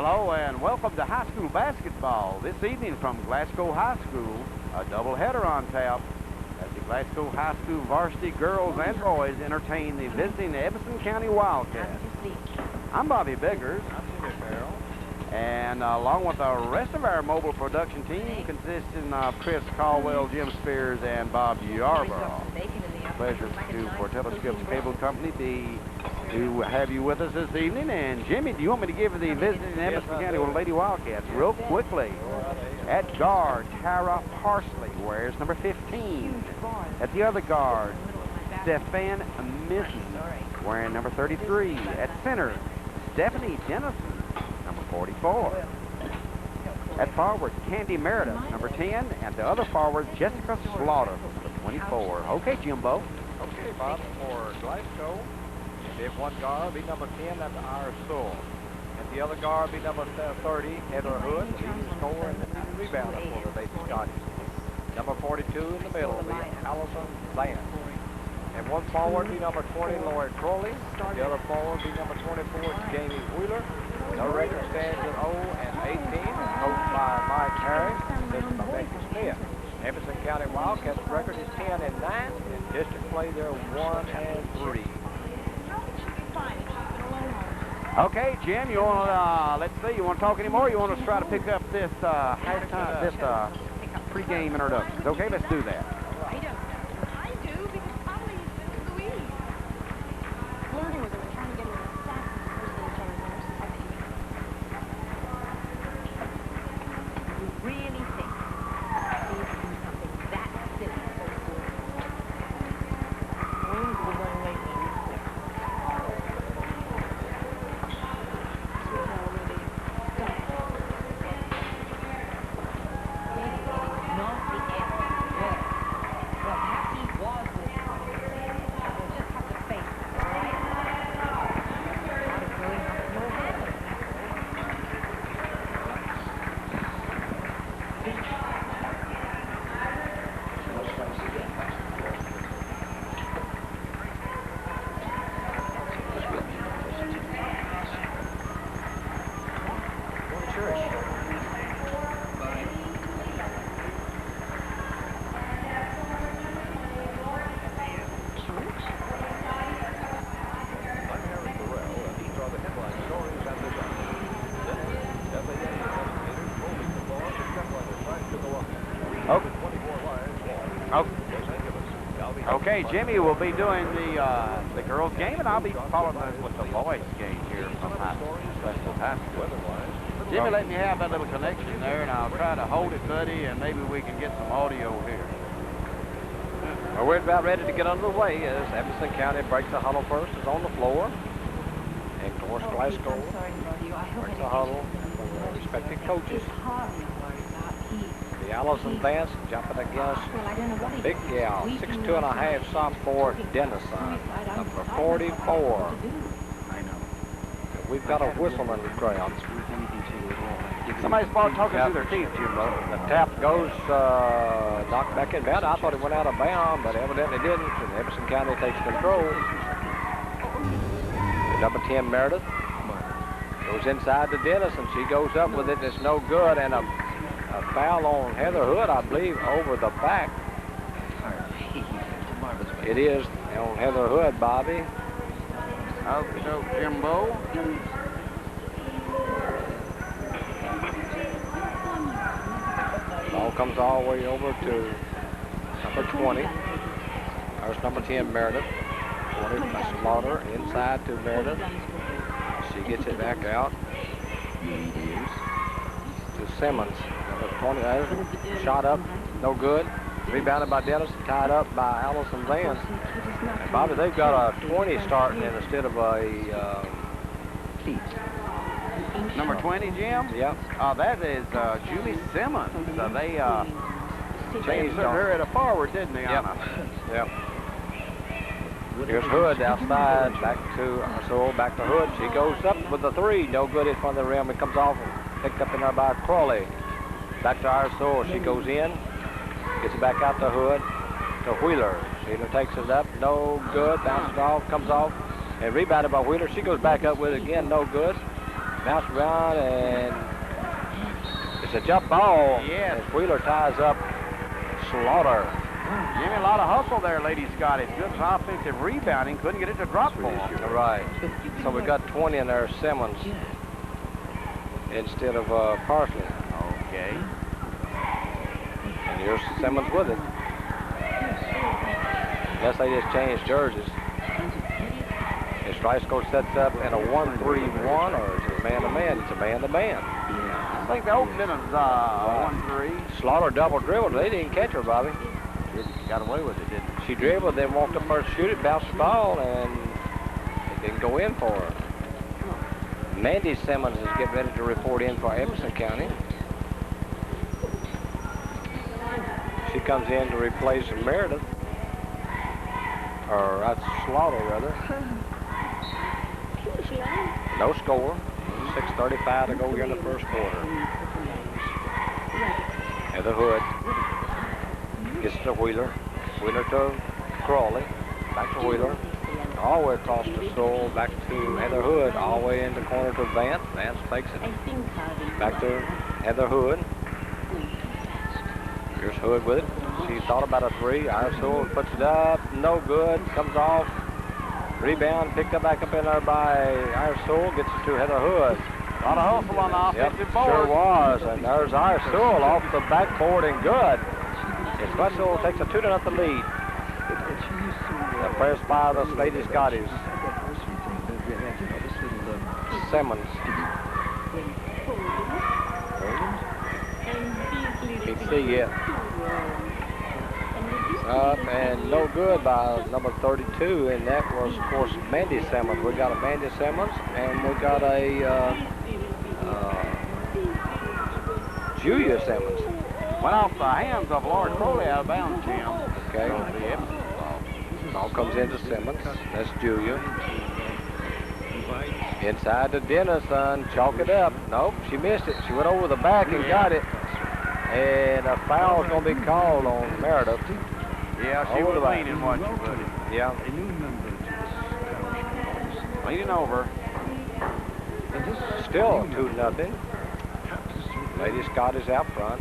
Hello and welcome to high school basketball. This evening from Glasgow High School, a doubleheader on tap as the Glasgow High School varsity girls and boys entertain the visiting Edmonson County Wildcats. I'm Bobby Biggers. I'm Jimmy Farrell. And along with the rest of our mobile production team consisting of Chris Caldwell, Jim Spears, and Bob Yarborough. Pleasure to Portillo Skips Cable Company to have you with us this evening. And Jimmy, do you want me to give the visiting Edmonson County Lady Wildcats real quickly? At guard, Tara Parsley wears number 15. At the other guard, Stefan Missy wearing number 33. At center, Stephanie Dennison, number 44. At forward, Candy Meredith, number 10. And the other forward, Jessica Slaughter, number 24. Okay, Jimbo. Okay, Bob, for Glasgow, if one guard be number 10, that's our soul. And the other guard be number 30, Heather Hood, the leading scorer and the leading rebounder for the Lady Scotties. Number 42 in the middle will be Allison Vance. And one forward be number 20, Lori Crowley. The other forward be number 24, Jamie Wheeler. The record stands at 0 and 18, coached by Mike Harris, assisted by Becky Smith. Edmonson County Wildcats record is 10 and 9, and district play they're 1 and 3. Okay, Jim, you want to, let's see, you want to talk anymore? You want to try to pick up this halftime, this pregame introductions? Okay, let's do that. I don't know. I do, because probably it's Louise. Flirting with her and trying to get her to sack the person in charge. You really think she's doing something that silly so soon? Wings will run away from you. Okay, Jimmy will be doing the girls' game, and I'll be following with the boys' game here from Glasgow High School. Jimmy, let me have that little connection there, and I'll try to hold it, buddy, and maybe we can get some audio here. Well, we're about ready to get underway as Edmonson County breaks the huddle first, is on the floor. And of course, Glasgow breaks the huddle from their respective coaches. Allison Vance jumping against the big gal, 6'2½", sophomore Dennison, number 44. We've got a whistle in the crowd. Somebody's talking through their teeth, Jimbo. The tap goes knocked back in bounds. I thought it went out of bounds, but evidently didn't. And Edmonson County takes control. Number 10, Meredith, goes inside to Dennison. She goes up with it. It's no good, and a foul on Heather Hood, I believe, over the back. It is on Heather Hood, Bobby. Okay, so Jimbo. Ball comes all the way over to number 20. There's number 10, Meredith. 20, Slaughter, inside to Meredith. She gets it back out to Simmons. 20, shot up, no good. Rebounded by Dennis, tied up by Allison Vance. And Bobby, they've got a 20 starting in instead of a Number 20, Jim? Yep. That is Julie Simmons. They changed her at a forward, didn't they, Yep. Anna? Yep. Here's Hood outside, back to Hood. She goes up with the 3, no good in front of the rim. It comes off and picked up in there by Crawley. Back to Arsour. She goes in, gets it back out to Hood, to Wheeler. Wheeler takes it up, no good, bounces off, comes off, and rebounded by Wheeler. She goes back up with it again, no good. Bounce around, and it's a jump ball. Yes. As Wheeler ties up Slaughter. Jimmy, a lot of hustle there, Lady Scotty. Good offensive rebounding. Couldn't get it to drop for him. All right. So we got 20 in there, Simmons, instead of Parsley. Okay. And here's Simmons with it. Unless they just changed jerseys. As Rice Coach sets up in a 1-3-1, or is it man-to-man? It's a man-to-man. I think they opened it as 1-3. Slaughter double dribbled. They didn't catch her, Bobby. Got away with it, didn't they? She dribbled, then walked up first, shoot it, bounced the ball, and it didn't go in for her. Mandy Simmons is getting ready to report in for Edmonson County. She comes in to replace Meredith. Or that's Slaughter, rather. No score. 6:35 to go here in the first quarter. Heather Hood gets to Wheeler. Wheeler to Crawley. Back to Wheeler. All the way across the Soul. Back to Heather Hood. All the way in the corner to Vance. Vance fakes it. Back to Heather Hood. Here's Hood with it. She thought about a three. Soul puts it up. No good. Comes off. Rebound. Picked up back up in there by Soul. Gets it to Heather Hood. A lot of hustle on the offensive board. Sure was. And there's Soul off the backboard and good. It's Russell takes a 2-0 lead. The press by the Lady Scotties. Simmons. Can't see yet. Up and no good by number 32, and that was, of course, Mandy Simmons. We got a Mandy Simmons, and we got a Julia Simmons. Went off the hands of Lord Crowley out of bounds, Jim. Okay. So the Edmonson ball. Ball comes into Simmons. That's Julia. Inside to Dennison. Chalk it up. Nope, she missed it. She went over the back and got it. And a foul's going to be called on Meredith. Yeah, she was leaning, wasn't she, buddy? Yeah. Leaning over. Still 2-0. Lady Scott is out front.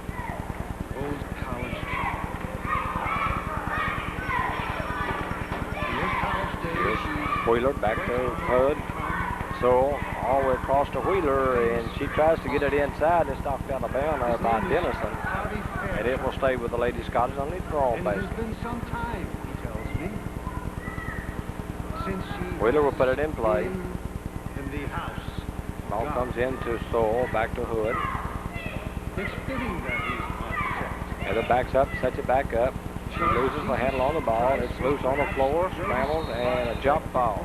Here's Wheeler back to Hood. So all the way across to Wheeler, and she tries to get it inside. It's knocked out of bounds there by Dennison. And it will stay with the Lady Scottish on the throwing base. It's been some time, he tells me, since she Wheeler will put it in play. in the house. Ball comes into Soul, back to Hood. It's fitting that he's upset. Heather backs up, sets it back up. She loses the handle on the ball. It's loose on the floor, scrambles, and a jump ball.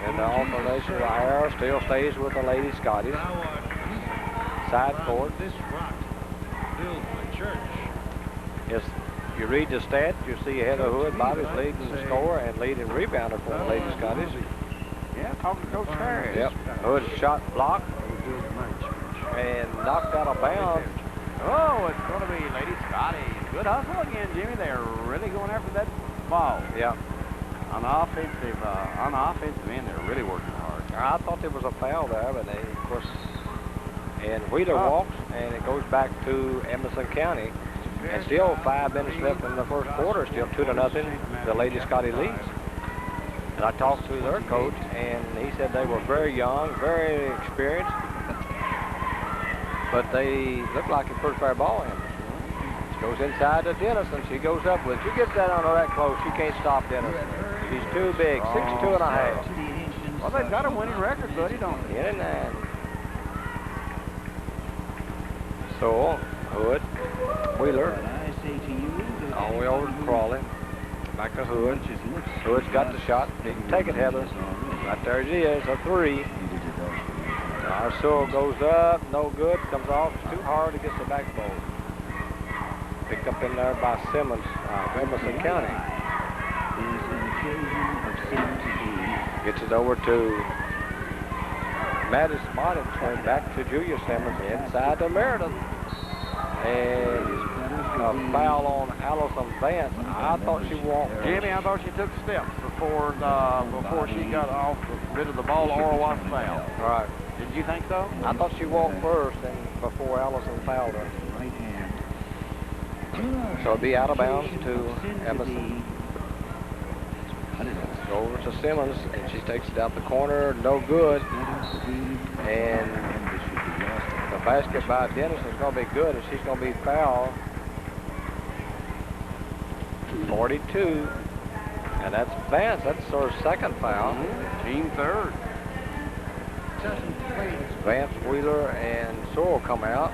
And the alternation wire still stays with the Lady Scottish. Side court. This rock built my church. Yes, you read the stats, you see Heather Hood, Bobby's leading the score and leading rebounder for the Lady Scottish. Yeah, talking to Coach Harris. Yep. Hood's shot blocked and knocked out of bounds. Oh, it's going to be Lady Scotty. Good hustle again, Jimmy. They're really going after that ball. Yeah. On the offensive end, they're really working hard. I thought there was a foul there, but they, of course, and Wheeler walks, and it goes back to Edmonson County. And still 5 minutes left in the first quarter, still 2-0. The Lady Scotty leads. And I talked to their coach, and he said they were very young, very experienced, but they look like a pretty fair ball handler. She goes inside to Dennison. She goes up with it. You get that on her that close, you can't stop Dennison. She's too big, 62.5. Well, they've got a winning record, buddy, don't they? 10-9. So, Hood, Wheeler, all the way over to Crawley. Back to Hood. Hood's got the shot. He can take it, Heather. Right there she is, a three. Arcel goes up, no good, comes off. It's too hard to get the backboard. Picked up in there by Simmons, Edmonson County. Gets it over to Madison Martin, and back to Julia Simmons, inside to Meredith. And a foul on Allison Vance. I thought she walked. Jimmy, I thought she took steps before before she got off rid of the ball or was fouled. Right. Did you think so? I thought she walked first and before Allison fouled her. Right hand. So it'll be out of bounds to Edmonson. Go over to Simmons, and she takes it out the corner, no good. And the basket by Dennis is going to be good, and she's going to be fouled. 42. And that's Vance. That's her second foul. Team third. Vance, Wheeler, and Sorrell come out.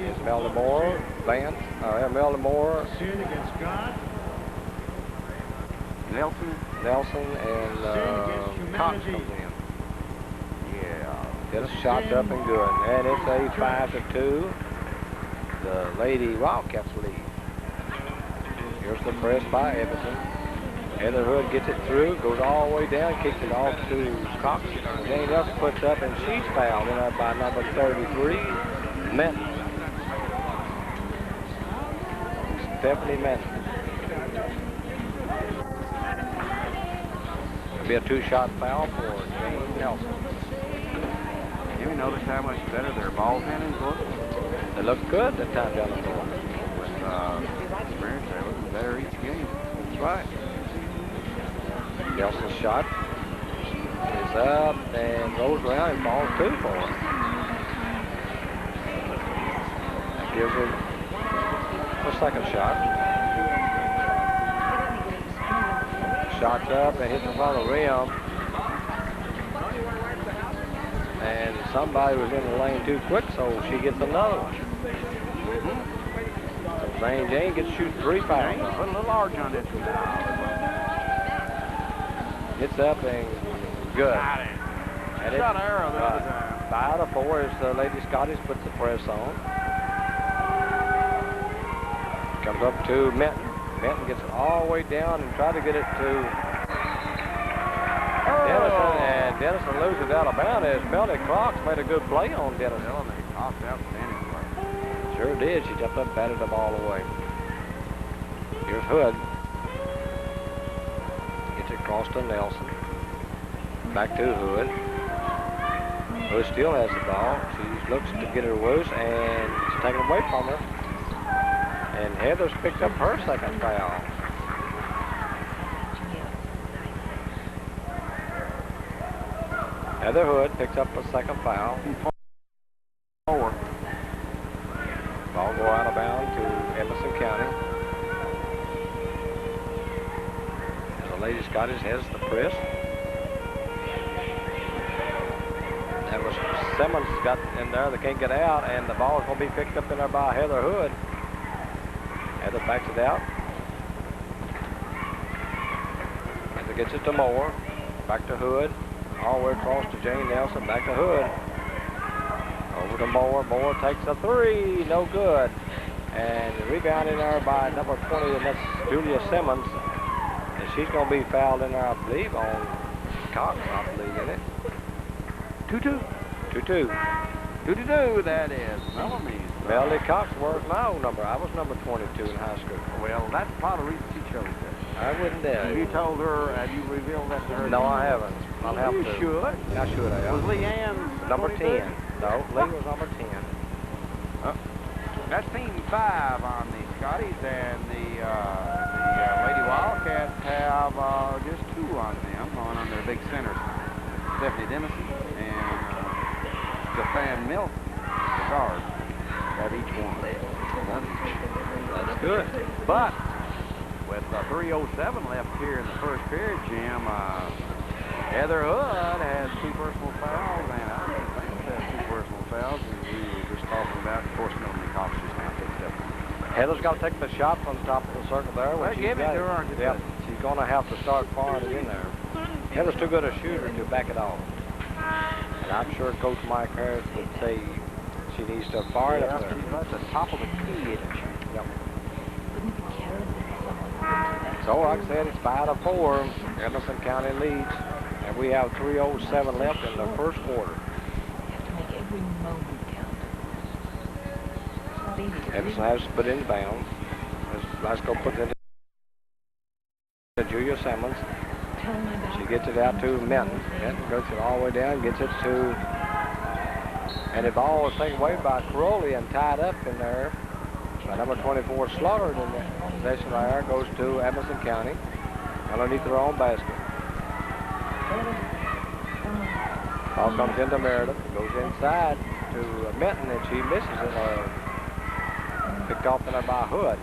It's Melody Moore, Vance, Melody Moore, Against God. Nelson, and Cox comes in. Yeah. Dennis shot up and good. And it's a 5-2. The Lady Wildcats lead. Here's the press by Edmonson. Heather Hood gets it through, goes all the way down, kicks it off to Cox. Jane Nelson puts up, and she's fouled in there by number 33, Minton. Stephanie Minton. It'll be a two-shot foul for Jane Nelson. Have you noticed how much better their ball handling look? They look good that time down the floor. With experience, they're looking better each game. That's right. Nelson's shot is up and rolls around and falls 2 for her. That gives her the second shot. Shot's up and hits in front of the rim. And somebody was in the lane too quick, so she gets another one. So Jane gets to shoot 3 fouls. Put a little large on this one. It's up and good. Got it. And Shot arrow the other time. 5-4 as the Lady Scottish puts the press on. Comes up to Minton. Minton gets it all the way down and tries to get it to Dennison, and Dennison loses out of bounds as Melody Cox made a good play on Dennison. Melody Cox outstanding play. Sure did. She jumped up and batted the ball away. Here's Hood. Gets it across to Nelson. Back to Hood. Hood still has the ball. She looks to get her loose, and it's taken away from her. And Heather's picked up her second foul. Heather Hood picks up a second foul. 4. Ball go out of bounds to Edmonson County. As the Lady Scottish has the press. That was Simmons got in there. They can't get out, and the ball is going to be picked up in there by Heather Hood. Heather backs it out. Heather gets it to Moore. Back to Hood. All the way across to Jane Nelson. Back to Hood. Over to Moore. Moore takes a 3. No good. And the rebound in there by number 20, and that's Julia Simmons. And she's going to be fouled in there, I believe, on Cox, I believe, isn't it? 2-2. 2-2. 2-2, that is. Melanie. Melody Cox was my old number. I was number 22 in high school. Well, that's part of the reason she chose it. I wouldn't dare. Have you told her, have you revealed that to her? No, I haven't. I'll have You to. should. I should have. Was Leanne Number 22? 10. No, Lee was number 10. That's team 5 on the Scotties, and the Lady Wildcats have just 2 on them, on their big centers. Stephanie Dennison and Stefan Milton, the guards, have each one. That's good. But with 3:07 left here in the first period, Jim, Heather Hood has 2 personal fouls, and I think Vance has 2 personal fouls, and we were just talking about, of course, Melanie Cox just now picked up. Heather's got to take the shot from the top of the circle there. Well, give it to her. Yep. She's going to have to start firing it in there. Heather's too good a shooter to back it off. And I'm sure Coach Mike Harris would say she needs to fire it up there. She's at the top of the key, isn't she? Yep. So, like I said, it's 5-4. Edmonson County leads. And we have 3:07 left in the first quarter. Edmonson has to put in bounds. Glasgow puts it in to Julia Simmons. She gets it out to Minton. Minton goes it all the way down, gets it to, and the ball was taken away by Crowley and tied up in there. Number 24 slaughtered in the possession there, goes to Edmonson County underneath their own basket. Ball comes into Meredith, goes inside to Minton, and she misses it, or picked off in there by Hood.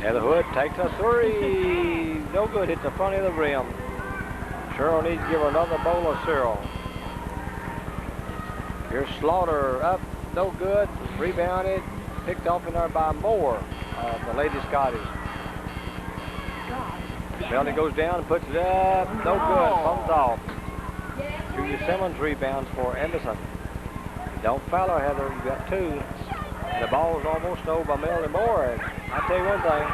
And the Hood takes a three. No good, hits the front of the rim. Cheryl needs to give her another bowl of cereal. Here's Slaughter up, no good, rebounded, picked off in there by Moore, the Lady Scottish. Melanie goes down and puts it up, no good, comes off. Julia Simmons rebounds for Edmonson. Don't foul her, Heather, you've got two. And the ball was almost stole by Melanie Moore. And I'll tell you one thing,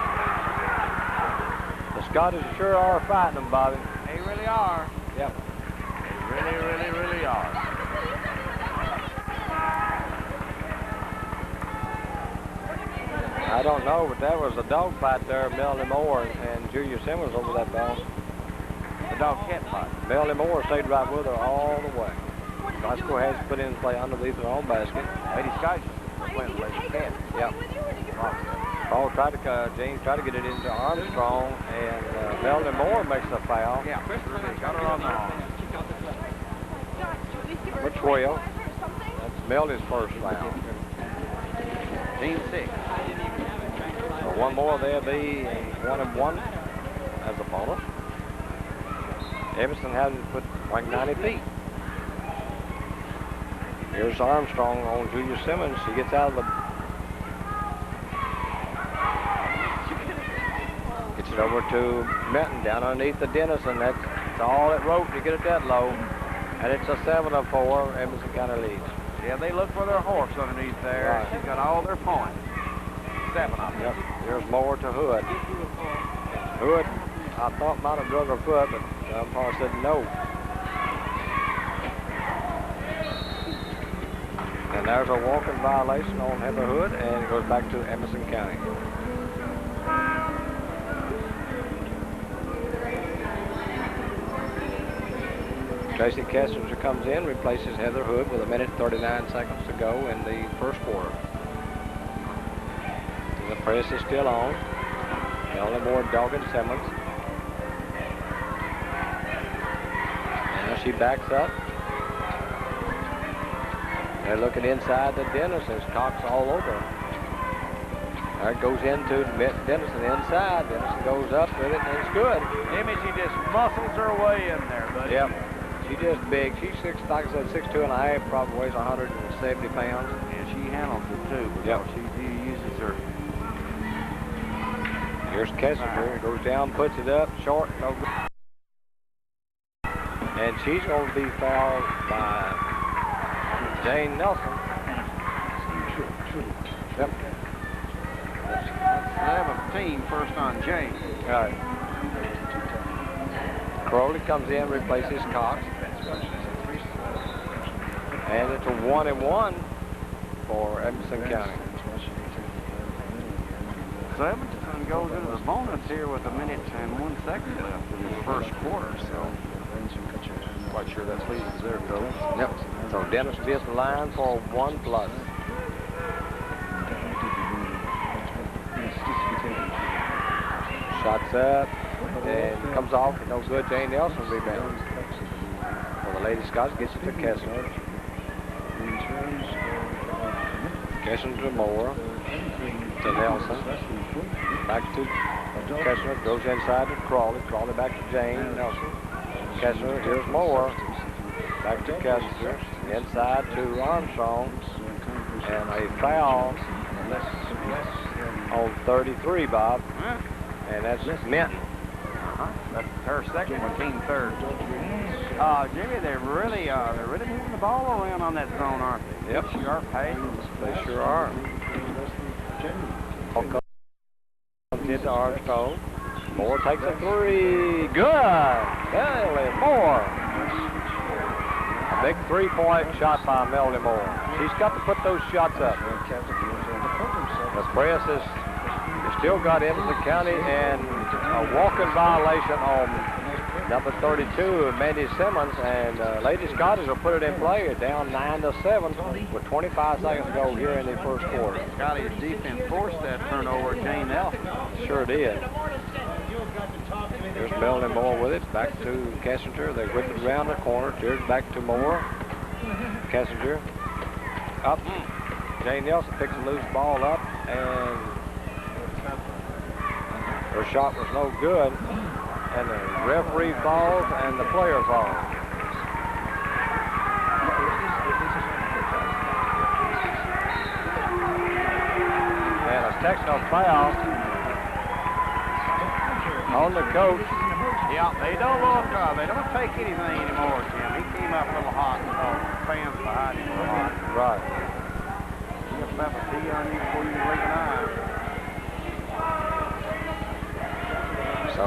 the Scottish sure are fighting them, Bobby. They really are. Yep. They really are. I don't know, but that was a dog fight there, Melanie Moore and Julia Simmons over that ball. The dog cat fight. Melanie Moore stayed right with her all the way. Glasgow has put in play underneath her own basket. Lady Scottish playing the Lady Cat. Yep. Paul tried to, James tried to get it into Armstrong, and Melanie Moore makes a foul. Yeah, got her on the arm. Number 12. That's Melanie's first foul. Team 6. So one more, they'll be 1-1 as a bonus. Edmonson hasn't put like 90 feet. Here's Armstrong on Julia Simmons. She gets out of the... Gets it over to Minton down underneath the Dennison. That's all it wrote to get it that low. And it's a 7-4. Edmonson County leads. Yeah, they look for their horse underneath there. Right. She's got all their points. 7 of them. Yep. Here's Moore to Hood. Hood, I thought might have drug her foot, but the umpire said no. And there's a walking violation on Heather Hood, and it goes back to Edmonson County. Tracy Kessinger comes in, replaces Heather Hood with 1:39 seconds to go in the first quarter. The press is still on. Melanie Moore dogging Simmons. And she backs up. They're looking inside the Dennison's. Cox all over. There it goes into Dennison inside. Dennison goes up with it, and it's good. Jimmy, she just muscles her way in there, buddy. Yep. She's just big. She's like I said, 6'2½", probably weighs 170 pounds. And she handles it too, because she uses her. Here's Kessinger. Goes down, puts it up, short, no good. And she's going to be fouled by Jane Nelson. Yep. 17, first on Jane. All right. Crowley comes in, replaces Cox. And it's a 1-1 for Edmonson County. So Edmonton goes into the bonus here with 1 minute and 1 second left in the first quarter. So quite sure that's leads there, Bill. Yep. So Dennis is the line for 1+. Shots up and comes off. No good. Jane Nelson rebounds. Well, the Lady Scots gets it to Kessinger. Kessinger to Moore. To Nelson. Back to Kessinger. Goes inside to Crawley. Crawley back to Jane Nelson. Kessinger. Here's Moore. Back to Kessinger. Inside to Armstrong. And a foul on 33, Bob. And that's Minton. That's her second one, team third. Jimmy, they're really moving the ball around on that zone, aren't they? Yep. They sure are paid. They sure are. Ball comes into Armstrong. Moore takes a three. Good. Melanie Moore. A big 3-point shot by Melanie Moore. She's got to put those shots up. The press is still got Edmonson County and a walking violation on number 32, Mandy Simmons, and Lady Scottish will put it in play. Down 9-7 with 25 seconds to go here in the first quarter. Scotty's defense forced that turnover, Jane Nelson. Sure did. Here's Melanie Moore with it. Back to Kessinger. They whip it around the corner. Here's back to Moore. Kessinger. Up. Jane Nelson picks a loose ball up, and her shot was no good. And the referee falls, and the player falls. And a technical foul on the coach. Yeah, they don't take anything anymore, Jim. He came up a little hot, so fans behind him were hot. Right. Just about to see on you before you blink an eye. So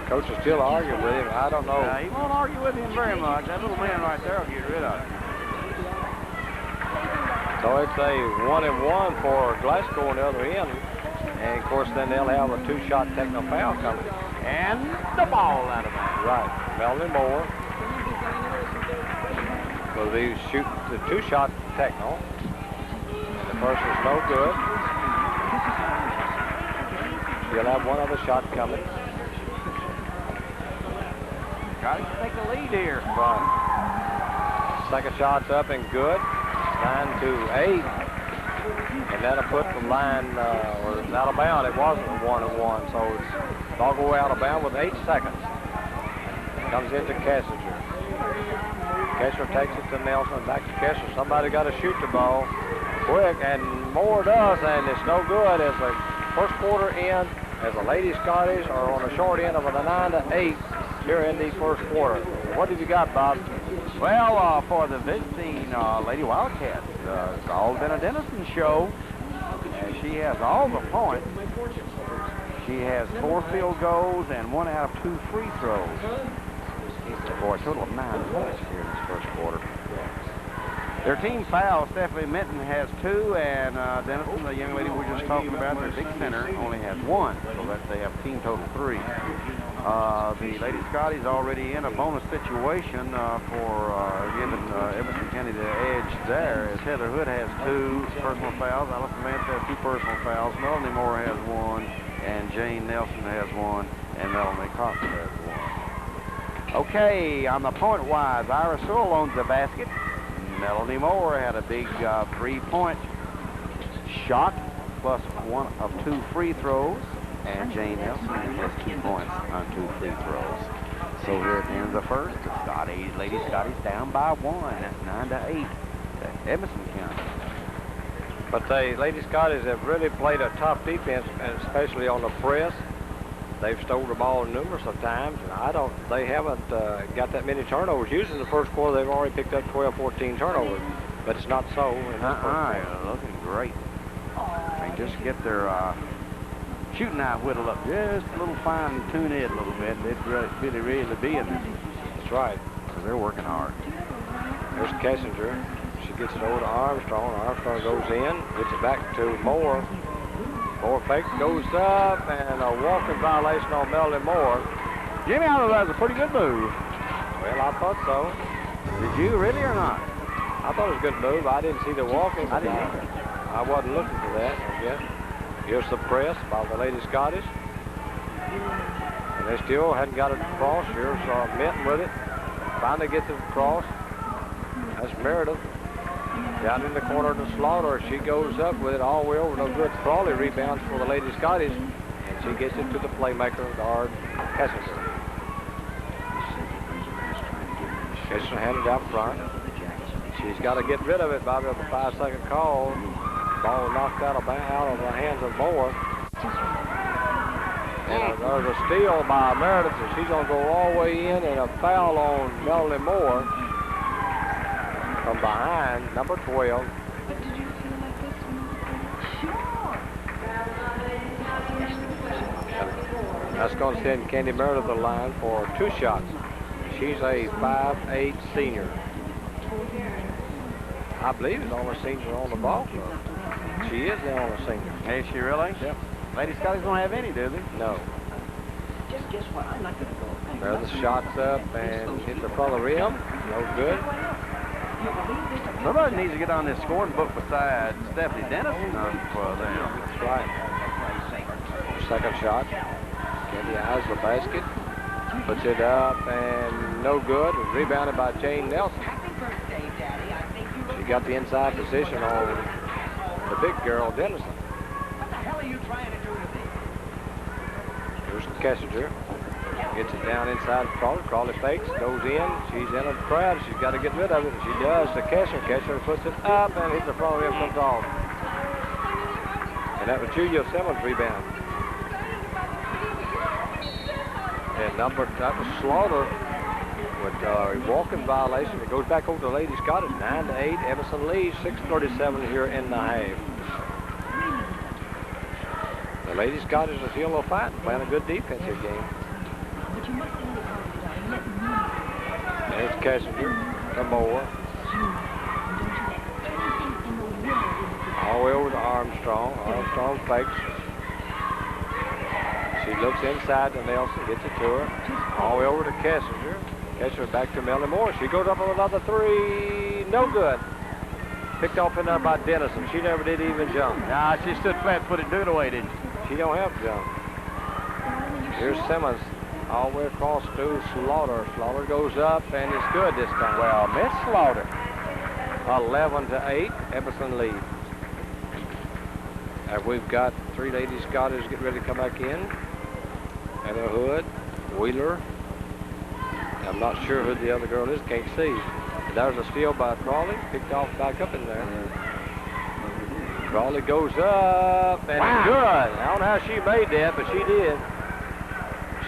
coach is still arguing with him. I don't know. He won't argue with him very much. That little man right there will get rid of him. So it's a 1-1 for Glasgow on the other end. And, of course, then they'll have a two-shot technical foul coming. And the ball out of bounds. Right. Melanie Moore will be shooting the two-shot technical. And the first is no good. She'll have one other shot coming. Got to take the lead here. Right. Second shot's up and good. 9-8. And that'll put the line, or it's out of bounds. It wasn't a 1-1, so they'll go out of bounds with 8 seconds. Comes into Kessinger. Kessinger takes it to Nelson, back to Kessinger. Somebody got to shoot the ball quick, and Moore does, and it's no good as the first quarter end, as the Lady Scottish are on the short end of a 9-8 here in the first quarter. What have you got, Bob? Well, for the visiting Lady Wildcats, it's all been a Denison show, and she has all the points. She has 4 field goals and 1 out of 2 free throws. For a total of 9 points here in this first quarter. Their team foul, Stephanie Minton has 2, and Denison, the young lady we were just talking about, their big center, only has 1, so that they have team total 3. The Lady Scotty's already in a bonus situation for giving Edmonson County the edge there, as Heather Hood has 2 personal fouls, Allison Vance has 2 personal fouls, Melanie Moore has 1, and Jane Nelson has 1, and Melanie Costa has 1. Okay, on the point-wise, Ira Sewell owns the basket. Melanie Moore had a big 3-point shot, plus 1 of 2 free throws. And Jane Nelson has 2 points on 2 free throws. So here at the end of the first, the Lady Scotty's down by 1. That's 9-8 to Edmonson County. But the Lady Scotties have really played a tough defense, and especially on the press. They've stole the ball numerous of times, and they haven't got that many turnovers. Usually in the first quarter, they've already picked up 12, 14 turnovers, but it's not so. Looking great. They just get their shooting eye whittled up just a little fine and tune in a little bit. They'd really be in this. That's right. Because they're working hard. There's Kessinger. She gets it over to Armstrong. Armstrong goes in, gets it back to Moore. Moore fake goes up, and a walking violation on Melanie Moore. Jimmy, I thought that was a pretty good move. Well, I thought so. Did you really or not? I thought it was a good move. I didn't see the walking. I didn't either. I wasn't looking for that, I guess. Here's the press by the Lady Scottish. And they still hadn't got it across. Here's Minton with it. Finally gets it across. That's Meredith. Down in the corner to Slaughter. She goes up with it all the way over. No good. Crawley rebounds for the Lady Scottish. And she gets it to the playmaker, guard Kessinger. Kessinger handed out front. She's got to get rid of it, Bobby, with a 5-second call. Ball knocked out of the hands of Moore. And there's a steal by Meredith, and she's going to go all the way in, and a foul on Melanie Moore from behind, number 12. That's going to send Candy Meredith to the line for 2 shots. She's a 5'8" senior. I believe it's the only senior on the ball club. She is the only senior. Is she really? Yep. Lady Scotty's don't have any, do they? No. Meredith shots up and hits the front of the rim. No good. Somebody needs to get on this scoring book beside Stephanie Dennison for them. That's right. Second shot. Candy eyes the basket. Puts it up and no good. It was rebounded by Jane Nelson. She got the inside position on the big girl, Dennison. What the hell are you trying to do to me? Here's Kessinger. Gets it down inside Crawley. Crawley fakes, goes in. She's in a crowd. She's got to get rid of it. And she does to Kessinger. Kessinger puts it up and hits the front rim, comes off. And that was Julia Simmons' rebound. And that was Slaughter with a walking violation. It goes back over to Lady Scottish, 9-8. Edmonson leads, 6:37 here in the half. The Lady Scottish are still fighting, playing a good defensive game. There's Kessinger to Moore. All the way over to Armstrong. Armstrong fakes. She looks inside to Nelson, gets it to her. All the way over to Kessinger. Kessinger back to Melanie Moore. She goes up on another three. No good. Picked off in there by Dennison. She never did even jump. Nah, she stood flat-footed doing away, didn't she? She don't have to jump. Here's Simmons all the way across to Slaughter. Slaughter goes up and it's good this time. Well, Miss Slaughter. 11-8, Edmonson lead. And we've got three Lady Scottish getting ready to come back in. Heather Hood, Wheeler. I'm not sure who the other girl is, can't see. There's a steal by Crawley, picked off back up in there. Crawley goes up and it's good. I don't know how she made that, but she did.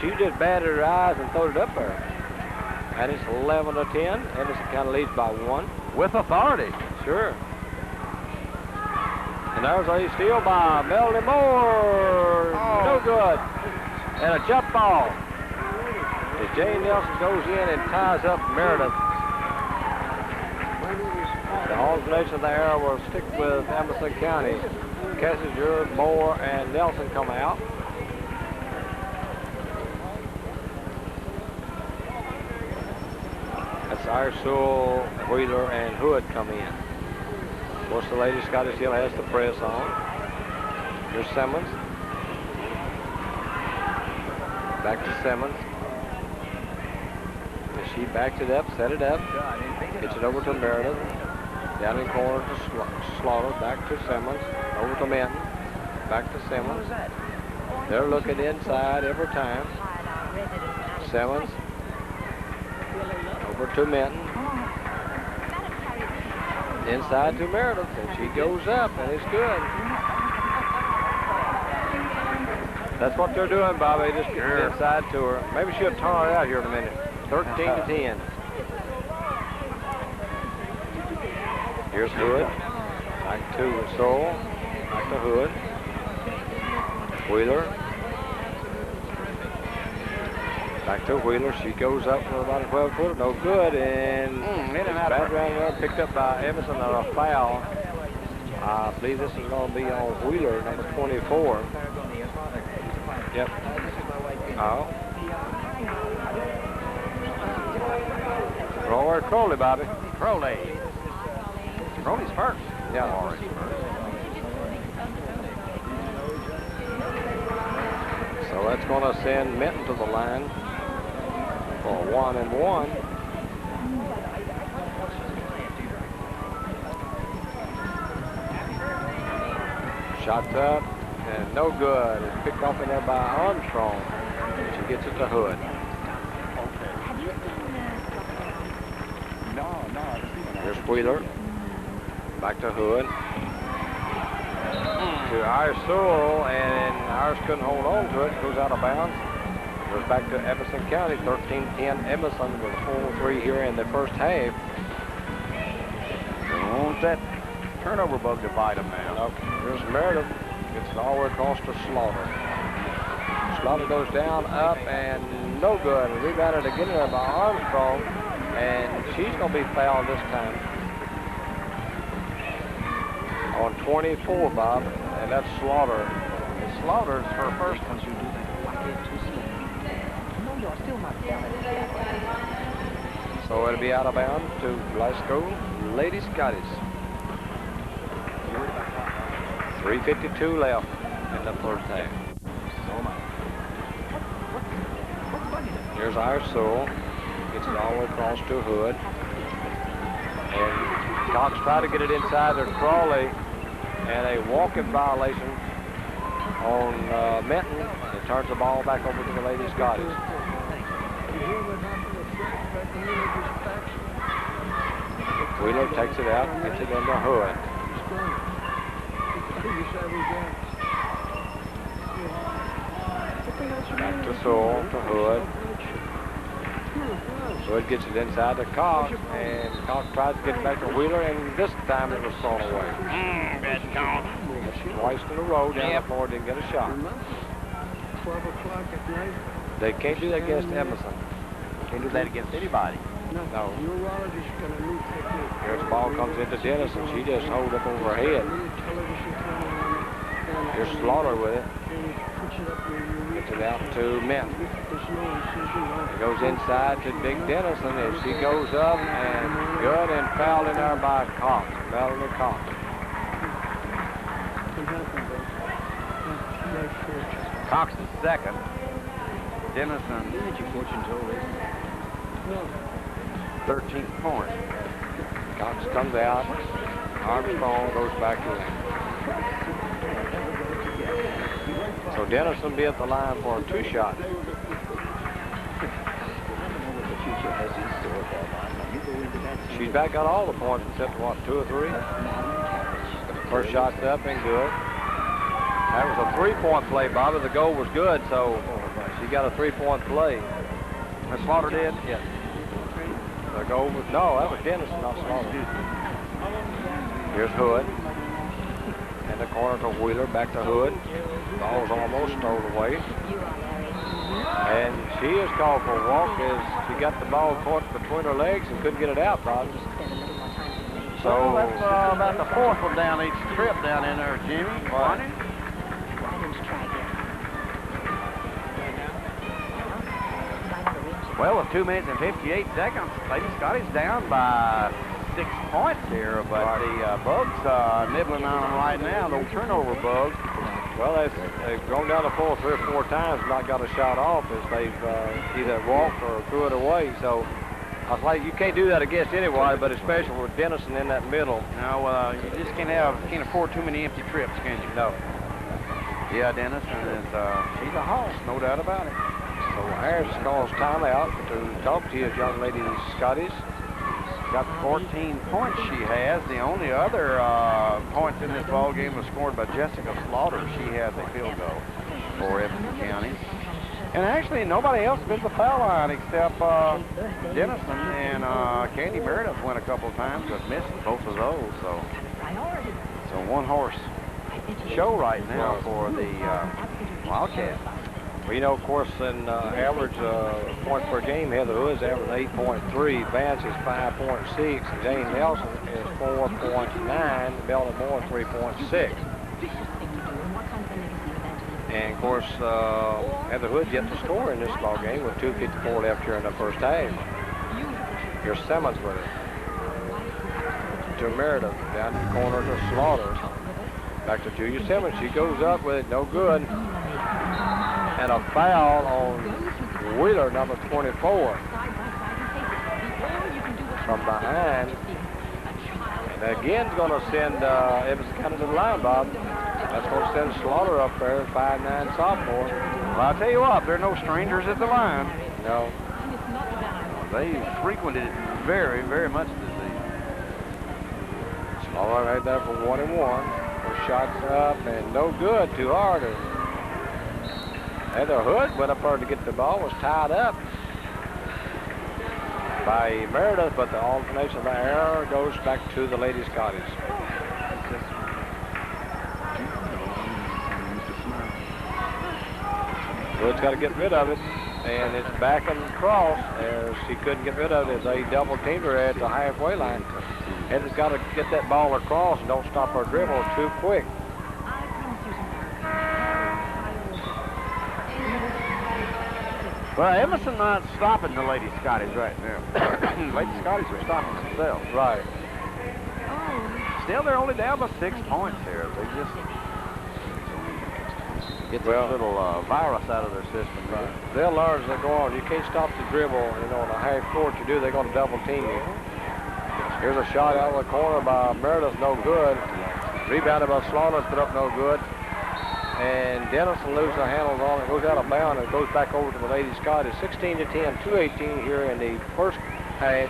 She just batted her eyes and throwed it up there. And it's 11-10. Edmonson kind of leads by 1. With authority. Sure. And there's a steal by Melanie Moore. No good. And a jump ball. As Jane Nelson goes in and ties up Meredith. The alternation there will stick with Edmonson County. Kessinger, Moore, and Nelson come out. That's Iresule, Wheeler, and Hood come in. Of course, the Lady Scottish still has the press on. Here's Simmons. Back to Simmons. And she backed it up, set it up. Gets it over to Meredith. Down in the corner to Slaughter. Back to Simmons. Over to Minton. Back to Simmons. They're looking inside every time. Simmons. Over to Minton. Inside to Meredith, and she goes up, and it's good. That's what they're doing, Bobby, just getting inside to her. Maybe she'll turn her out here in a minute. 13-10. Here's Hood. Back to Soul. Back to Hood. Wheeler. Back to Wheeler. She goes up for about a 12-footer. No good. And bad round there picked up by Edmonson on a foul. I believe this is going to be on Wheeler, number 24. Yep. Oh. Roy Crowley, Bobby. Crowley. Crowley's first. Yeah. So that's going to send Minton to the line for a 1-and-1. Shots up and no good. It's picked off in there by Armstrong. She gets it to Hood. Here's Wheeler. Back to Hood. To Iresule, and Iris couldn't hold on to it. Goes out of bounds. Goes back to Edmonson County. 13-10 Edmonson with a 4-3 here in the first half. Won't that turnover bug to bite them now? Nope. Here's Meredith. Gets it all the way across to Slaughter. Slaughter goes down, up, and no good. Rebounded again there by Armstrong, and she's going to be fouled this time. On 24, Bob, and that's Slaughter. Slaughter's her first one. you're still not selling it. So it'll be out of bounds to Glasgow Lady Scottish. 3:52 left in the first half. Here's our soul. Gets it all the way across to Hood. And Cox tried to get it inside there to Crawley. And a walking violation on Minton. It turns the ball back over to the Lady Scottish. Wheeler takes it out, gets it into Hood. Back to Sewell, to Hood. Hood gets it inside to Cox, and Cox tries to get it back to Wheeler, and this time it was thrown away. Twice in a row down the floor, didn't get a shot. 12 o'clock at night. They can't do that against Edmonson. Can't do that against anybody. No. Urologist gonna need technique. Here's the ball comes into Dennis, and she just holds up over her head. Here's Slaughter with it. Gets it out to Minton. It goes inside to Big Dennison, and she goes up and good and fouled in there by Cox. Melanie Cox. Cox is second. Dennison, 13th point. Cox comes out. Armstrong goes back to him. So Dennison be at the line for 2 shots. She's back got all the points except what, 2 or 3? First shot's up and good. That was a 3-point play, Bobby. The goal was good, so she got a 3-point play. Miss Slaughter did? Yes. The goal was, no, that was Dennison, not Slaughter. Here's Hood. In the corner to Wheeler, back to Hood. Ball's almost stowed away. And she is called for a walk as she got the ball caught between her legs and couldn't get it out, Bob. So that's about the 4th one down each trip down in there, Jimmy. Right. Well, with 2 minutes and 58 seconds, Lady Scotty's down by 6 points here, but the Bugs nibbling on them right now, those turnover Bugs. Well, they've gone down the floor 3 or 4 times and not got a shot off as they've either walked or threw it away. So I was like, you can't do that against anybody, but especially with Dennison in that middle. No, you just can't afford too many empty trips, can you? No. Yeah, Dennison is she's a hoss, no doubt about it. So Harris calls timeout to talk to his young lady Scotties. Got 14 points she has. The only other points in this ball game was scored by Jessica Slaughter. She has a field goal for Edmonson County. And actually, nobody else been to the foul line except Dennison, and Candy Meredith went a couple times but missed both of those. So one horse show right now for the Wildcats. Well, you know, of course, in average points per game, Heather Hood's average 8.3, Vance is 5.6, and Jane Nelson is 4.9, Bella Moore 3.6. And of course, Heather Hood yet to score in this ball game with 2:54 left here in the first half. Here's Simmons with it. To Meredith, down the corner to Slaughter. Back to Julia Simmons. She goes up with it, no good. And a foul on Wheeler, number 24. From behind. And again, it's going to send Edmonson County to the line, Bob. That's going to send Slaughter up there, 5'9" sophomore. Well, I'll tell you what, there are no strangers at the line. No. They frequented it very, very much this season. Slaughter right there for 1-1. Her shots up and no good, too hard. Heather Hood went up there to get the ball, was tied up by Meredith, but the alternation of the error goes back to the Lady Scotties. Hood's got to get rid of it, and it's back and across. She couldn't get rid of it as they double teamed her at the halfway line. Heather's got to get that ball across and don't stop her dribble too quick. Well, Edmonson not stopping the Lady Scotties right now. Lady Scotties are stopping themselves. Right. Still, they're only down by 6 points here. They just get this little virus out of their system. Right. They'll learn as they go on. You can't stop the dribble, you know, on a half court. You do, they're going to double team you. Here's a shot out of the corner by Meredith, no good. Rebounded by Slaughter, put up no good. And Dennison loses the handles on it, goes out of bounds, and goes back over to the Lady Scotties. 16-10, 2:18 here in the first half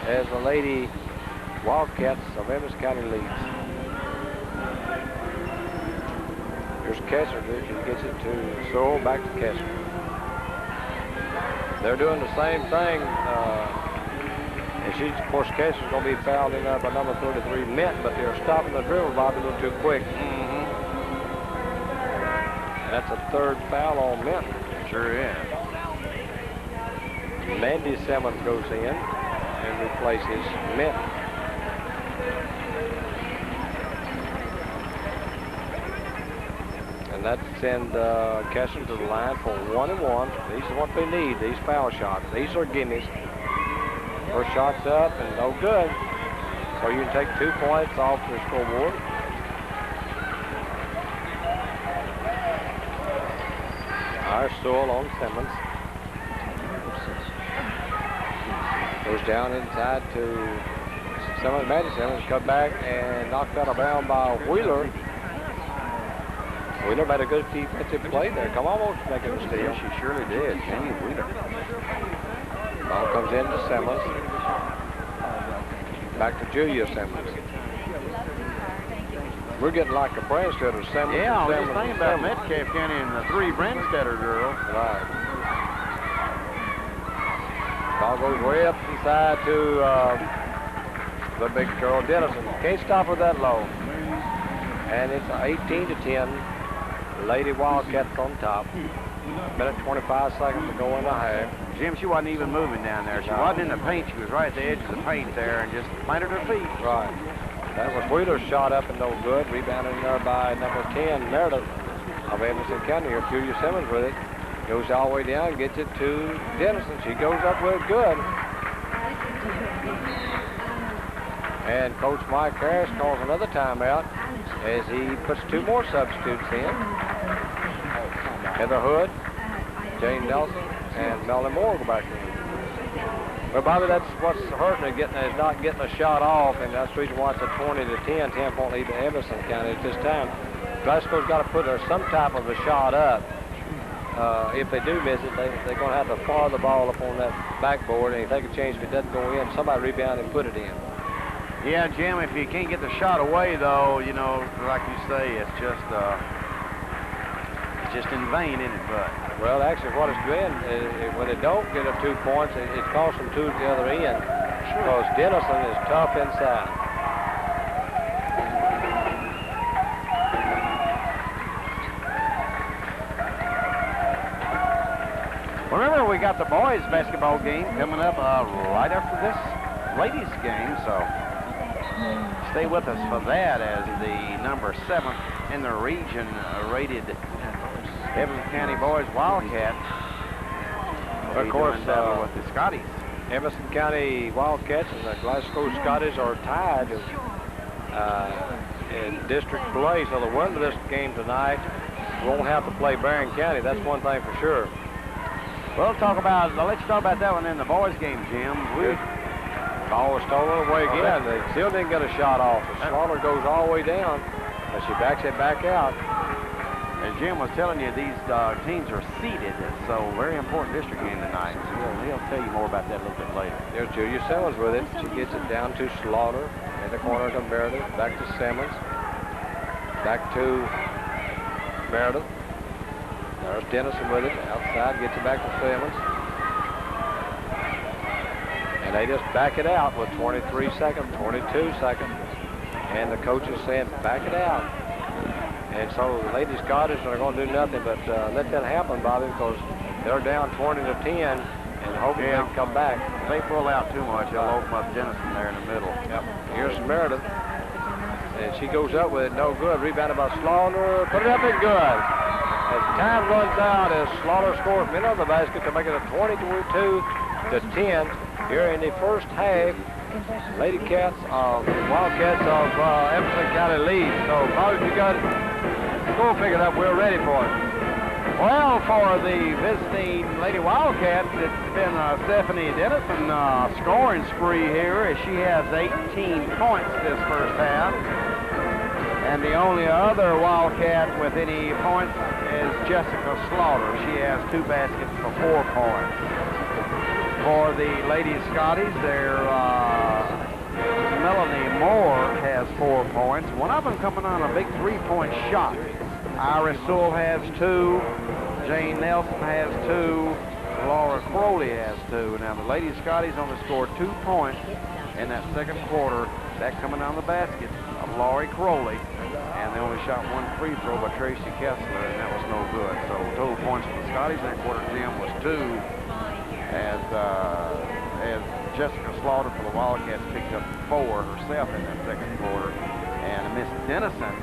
as the Lady Wildcats of Edmonson County leads. Here's Kessler, she gets it to Sewell, back to Kessler. They're doing the same thing. And she's, of course, Kessler's going to be fouled in there by number 33, Minton, but they're stopping the dribble, Bobby, a little too quick. That's a third foul on Minton. Sure is. Mandy Simmons goes in and replaces Minton. And that sends Kessler to the line for 1-and-1. These are what they need, these foul shots. These are gimmies. First shot's up and no good. So you can take 2 points off the scoreboard. Sewell on Simmons. Goes down inside to Simmons. Maddie Simmons cut back and knocked out of bounds by Wheeler. Wheeler made a good defensive play there. Come almost making a steal. She surely did. Jamie Wheeler. Ball comes in to Simmons. Back to Julia Simmons. We're getting like a Branstetter Simmons. Yeah, I was just thinking about Metcalf County and the 3 Branstetter girls. Right. Ball goes way up inside to the big girl, Dennison. Can't stop her that low. And it's 18-10. Lady Wildcats on top. Minute 25 seconds to go in the half. Jim, she wasn't even moving down there. She wasn't in the paint. She was right at the edge of the paint there and just planted her feet. Right. That was Wheeler's shot up and no good. Rebounded in there by number 10, Meredith of Edmonson County. Here, Julia Simmons with it. Goes all the way down, gets it to Dennison. She goes up with it good. And Coach Mike Harris calls another timeout as he puts 2 more substitutes in. Heather Hood, Jane Nelson, and Melanie Moore go back in. Well, Bobby, that's what's hurting her, is not getting a shot off, and that's the reason why it's a 20-10, 10-point lead to Edmonson County at this time. Glasgow's got to put some type of a shot up. If they do miss it, they're going to have to fire the ball up on that backboard, and if they can change if it doesn't go in, somebody rebound and put it in. Yeah, Jim, if you can't get the shot away, though, you know, like you say, it's just in vain, isn't it, Bud? Well, actually, what it's doing is when they don't get up 2 points, it costs them 2 at the other end. Because Dennison is tough inside. Remember, we got the boys' basketball game coming up right after this ladies' game, so stay with us for that as the number 7 in the region rated Edmonson County Boys Wildcats. Of course, with the Scotties. Edmonson County Wildcats and the Glasgow Scotties are tied in district play, so the winner of this game tonight won't have to play Barron County. That's one thing for sure. Let's talk about that one in the boys' game, Jim. Ball was stolen away again. They still didn't get a shot off. The Slaughter goes all the way down, but she backs it back out. As Jim was telling you, these teams are seeded, so very important district game tonight. So he'll tell you more about that a little bit later. There's Julia Simmons with it. She gets it down to Slaughter. In the corner to Meredith. Back to Simmons. Back to Meredith. There's Dennison with it. Outside, gets it back to Simmons. And they just back it out with 23 seconds, 22 seconds. And the coach is saying, back it out. And so the Lady Scottish are going to do nothing but let that happen, Bobby, because they're down 20-10 and hoping they can come back. If they pull out too much, they'll open up Dennison there in the middle. Yep. Here's Meredith. And she goes up with it, no good. Rebounded by Slaughter. Put it up and good. As time runs out, as Slaughter scores middle of the basket to make it a 22-10 here in the first half. Wildcats of Edmonson County lead. So, Bobby, you got the score figured up. We're ready for it. Well, for the visiting Lady Wildcats, it's been Stephanie Dennison scoring spree here as she has 18 points this first half. And the only other Wildcat with any points is Jessica Slaughter. She has 2 baskets for 4 points. For the Lady Scotties, Melanie Moore has 4 points. One of them coming on a big 3-point shot. Iris Sewell has 2. Jane Nelson has 2. Laura Crowley has 2. Now the Lady Scotties only scored 2 points in that second quarter. That coming on the basket of Laurie Crowley. And they only shot 1 free throw by Tracy Kessler, and that was no good. So total points for the Scotties in that quarter, Jim, was 2. As Jessica Slaughter for the Wildcats picked up 4 herself in that second quarter. And Miss Dennison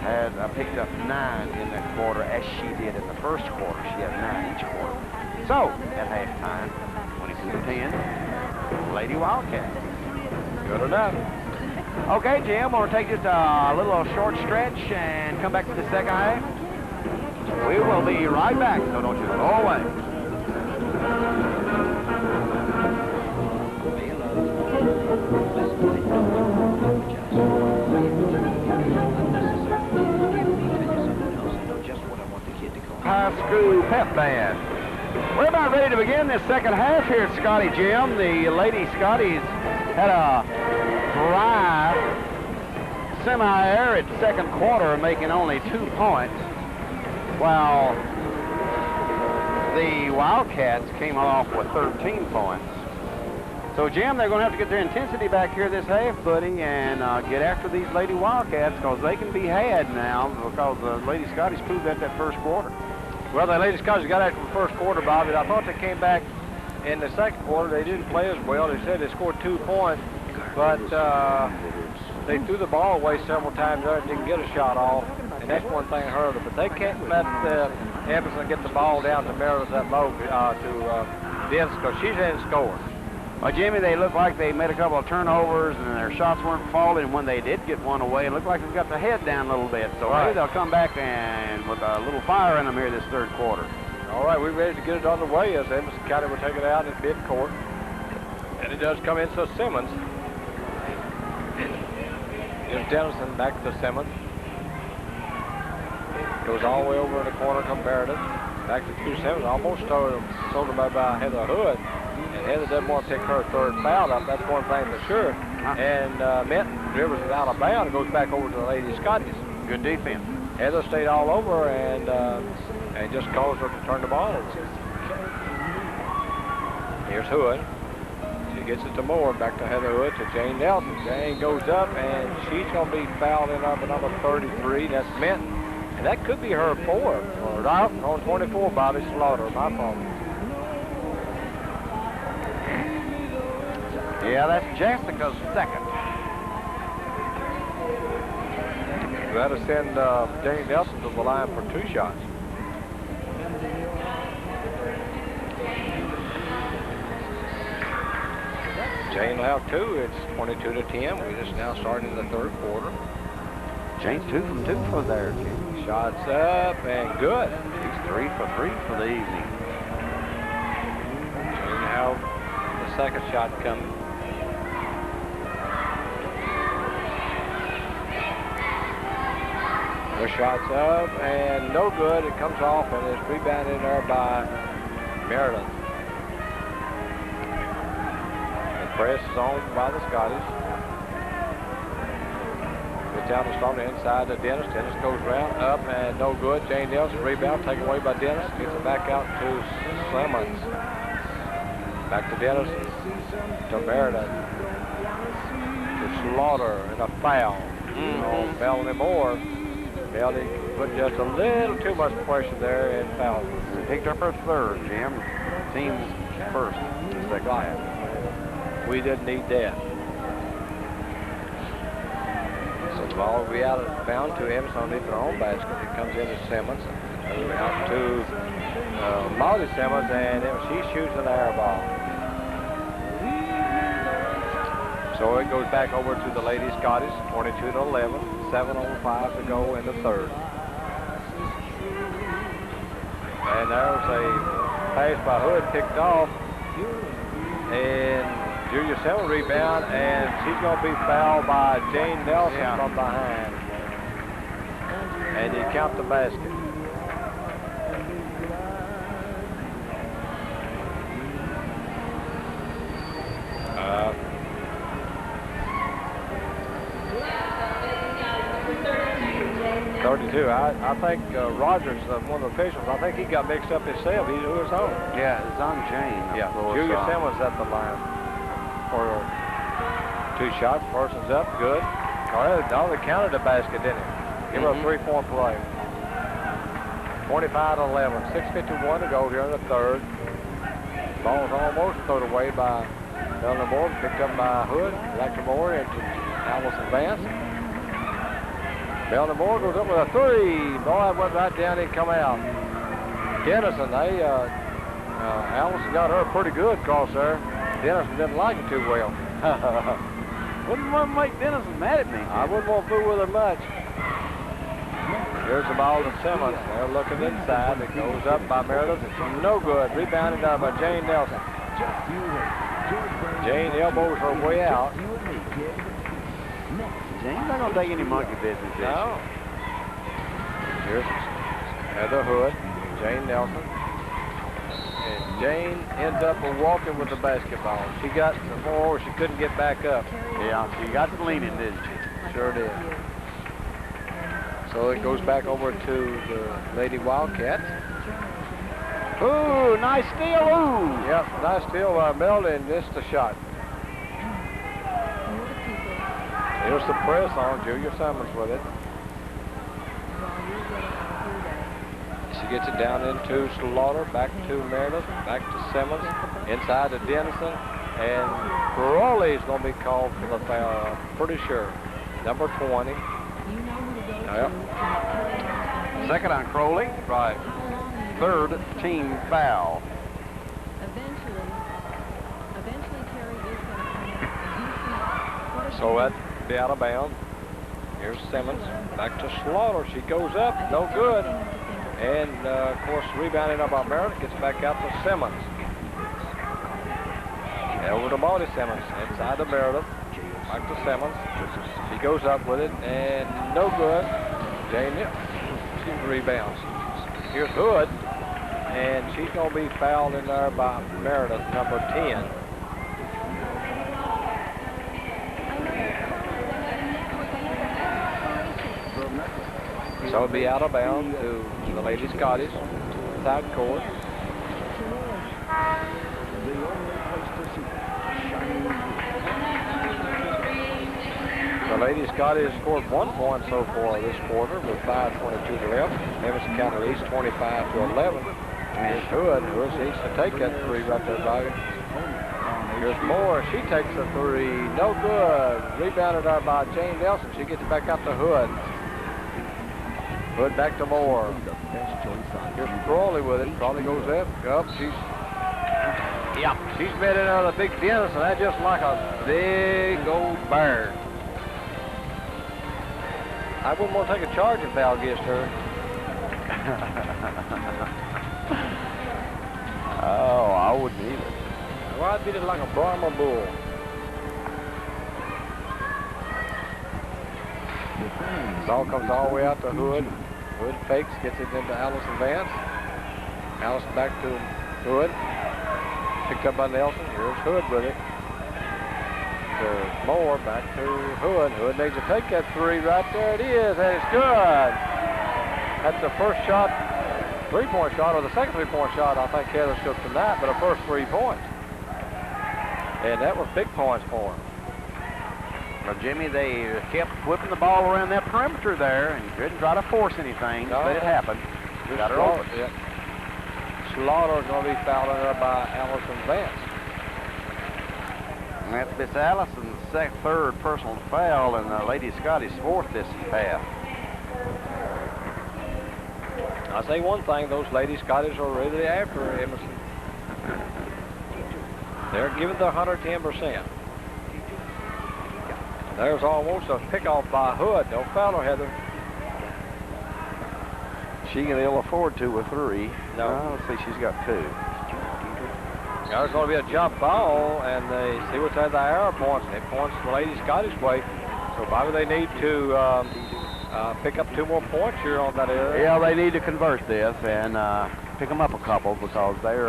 had picked up 9 in that quarter, as she did in the first quarter. She had 9 each quarter. So, at halftime, 22-10, Lady Wildcats. Good enough. Okay, Jim, we'll take just a little short stretch and come back to the second half. We will be right back, so don't you go away. High school pep band. We're about ready to begin this second half here at Scotty Gym. The Lady Scotties had a dry, semi-arid second quarter, making only 2 points, while the Wildcats came off with 13 points. So, Jim, they're going to have to get their intensity back here this half, buddy, and get after these Lady Wildcats, because they can be had now, because the Lady Scotties proved that first quarter. Well, the Lady Scotties got after the first quarter, Bobby. I thought they came back in the second quarter. They didn't play as well. They said they scored 2 points, but they threw the ball away several times there and didn't get a shot off, and that's one thing I heard of. But they can't let Edmonson get the ball down to Meredith that low to Dennis, because she didn't score. Well, Jimmy, they looked like they made a couple of turnovers and their shots weren't falling. When they did get one away, it looked like they've got the head down a little bit. So maybe they'll come back and with a little fire in them here this third quarter. All right, we're ready to get it on the way as Edmonson County will take it out in midcourt. And it does come in to Simmons. Here's Dennison back to Simmons. Goes all the way over in the corner to Meredith. Back to 2 Simmons. Almost sold him by Heather Hood. And Heather doesn't want to take her third foul up. That's one thing for sure. And Minton dribbles it out of bounds and goes back over to the Lady Scotties. Good defense. Heather stayed all over and just caused her to turn the ball over. Here's Hood. She gets it to Moore. Back to Heather Hood to Jane Nelson. Jane goes up and she's going to be fouled in up at number 33. That's Minton. And that could be her 4th. Or out on 24, Bobby Slaughter. My fault. Yeah, that's Jessica's 2nd. That'll send Jane Nelson to the line for 2 shots. Jane will have 2. It's 22-10. We're just now starting the third quarter. Jane 2 from 2 for there, Jim. Shots up and good. He's 3 for 3 for the evening. Jane have the second shot coming. The shot's up and no good. It comes off and it's rebounded there by Meredith. The press is on by the Scotties. Gets down to start the inside to Dennis. Dennis goes round, up and no good. Jane Nelson rebound taken away by Dennis. Gets it back out to Simmons. Back to Dennis, to Meredith, to Slaughter, and a foul on Melanie Moore. Melanie put just a little too much pressure there and fouled. Picked up her 3rd, Jim. Team's 1st in the second half. We didn't need that. So the ball will be out of bounds to Edmonson underneath their own basket. It comes into Simmons. Out to Molly Simmons, and she shoots an air ball. So it goes back over to the Lady Scottish, 22-11, 7:05 to go in the third. And there's a pass by Hood picked off, and Julia Simmons rebound, and she's going to be fouled by Jane Nelson from behind. And you count the basket. 32. I think Rogers, one of the officials, I think he got mixed up himself. He knew his own. Yeah, it's on Jane. Yeah, Julia Simmons at the line for 2 shots. Parsons up, good. They counted the basket, didn't he? Give her a 3-point play. 25-11, 6:51 to go here in the third. Ball's almost thrown away by Melanie Moore, picked up by Hood. Back to Moore into Allison Vance. Melanie Moore goes up with a 3. Boy, that went right down and come out. Dennison, Allison got her pretty good across there. Dennison didn't like it too well. Wouldn't want to make Dennison mad at me. I wouldn't want to fool with her much. Here's the ball to Simmons. They're looking inside. It goes up by Meredith. It's no good. Rebounded down by Jane Nelson. Jane elbows her way out. Jane's not going to take any monkey business. No. Here's Heather Hood, Jane Nelson. And Jane ends up walking with the basketball. She got more, she couldn't get back up. Yeah, she got the leaning, didn't she? Sure did. So it goes back over to the Lady Wildcats. Ooh, nice steal, ooh! Yep, nice steal by Melda and missed the shot. Here's the press on Julia Simmons with it. She gets it down into Slaughter, back to Meredith, back to Simmons, inside to Dennison, and Crowley's going to be called for the foul, I'm pretty sure. Number 20. Yep. Second on Crowley. Right. Third team foul. So that'd be out of bounds. Here's Simmons, back to Slaughter. She goes up, no good. And of course, rebounding up by Meredith, gets back out to Simmons. And over to Molly Simmons, inside to Meredith, back to Simmons. She goes up with it, and no good. Jane, she rebounds. Here's Hood, and she's going to be fouled in there by Meredith, number 10. So it'll be out of bounds to the Lady Scottish side court. The Lady Scottish scored 1 point so far this quarter with 5:22 to left. Edmonson County leads 25-11. And Hood needs to take that 3 right there by you. Here's Moore. She takes a 3. No good. Rebounded out by Jane Nelson. She gets back out to Hood. Hood back to Moore. Here's Crawley with it. Crawley goes up. She's made another big dent, so that's just like a big old bird. I wouldn't want to take a charging foul against her. Oh, I wouldn't either. Well, I'd beat it like a Brahma bull. Ball comes all the way out to Hood. Hood fakes, gets it into Allison Vance. Allison back to Hood. Picked up by Nelson. Here's Hood with it. To Moore, back to Hood. Hood needs to take that 3 right there. It is, and it's good. That's the first shot, 3-point shot, or the second 3-point shot I think Heather took tonight, but her first 3 points. And that was big points for him. Well, Jimmy, they kept whipping the ball around that perimeter there and couldn't try to force anything, but it happened. Got her open. Yep. Slaughter's going to be fouled her by Allison Vance. That's Miss Allison's third personal foul, and Lady Scotty's fourth this half. I'll say one thing, those Lady Scotties are really after Edmonson. They're giving the 110%. There's almost a pick-off by Hood. Don't foul her, Heather. She can ill afford to with 3. No. Let's see, she's got 2. There's going to be a jump ball, and they see what's at the arrow points, and it points the Lady Scottish way. So probably they need to pick up 2 more points here on that area. Yeah, they need to convert this and pick them up a couple because they're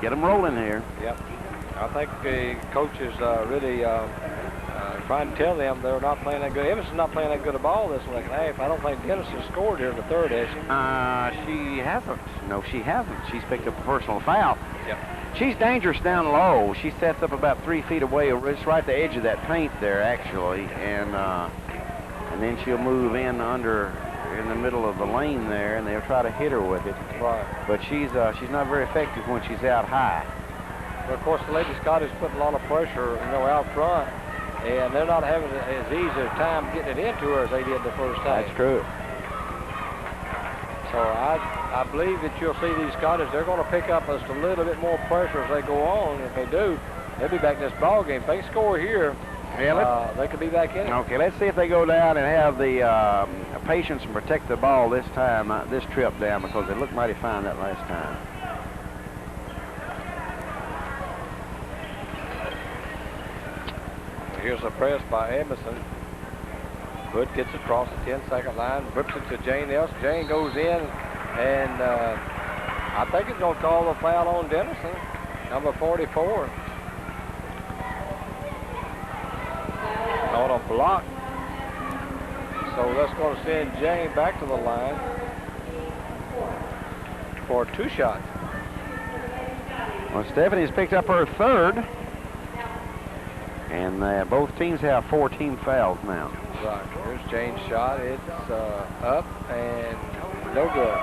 get them rolling here. Yep. I think the coach is really trying to tell them they're not playing that good. Edmonson's not playing that good a ball this second half. I don't think Dennis has scored here in the third, has she? She hasn't. No, she hasn't. She's picked up a personal foul. Yep. She's dangerous down low. She sets up about 3 feet away, just right at the edge of that paint there, actually, and then she'll move in in the middle of the lane there, and they'll try to hit her with it. Right. But she's not very effective when she's out high. But of course, the Lady Scottish put a lot of pressure, out front, and they're not having as easy a time getting it into her as they did the first time. That's true. So I believe that you'll see these Scottish, they're going to pick up just a little bit more pressure as they go on. If they do, they'll be back in this ball game. If they score here, they could be back in it. Okay, let's see if they go down and have the patience and protect the ball this time, this trip down, because they looked mighty fine that last time. Here's a press by Edmonson. Hood gets across the 10-second line, whips it to Jane Nelson. Jane goes in, and I think it's going to call the foul on Dennison, number 44. On a block. So that's going to send Jane back to the line for 2 shots. Well, Stephanie's picked up her third. And both teams have 4 team fouls now. Right. Here's Jane's shot. It's up and no good.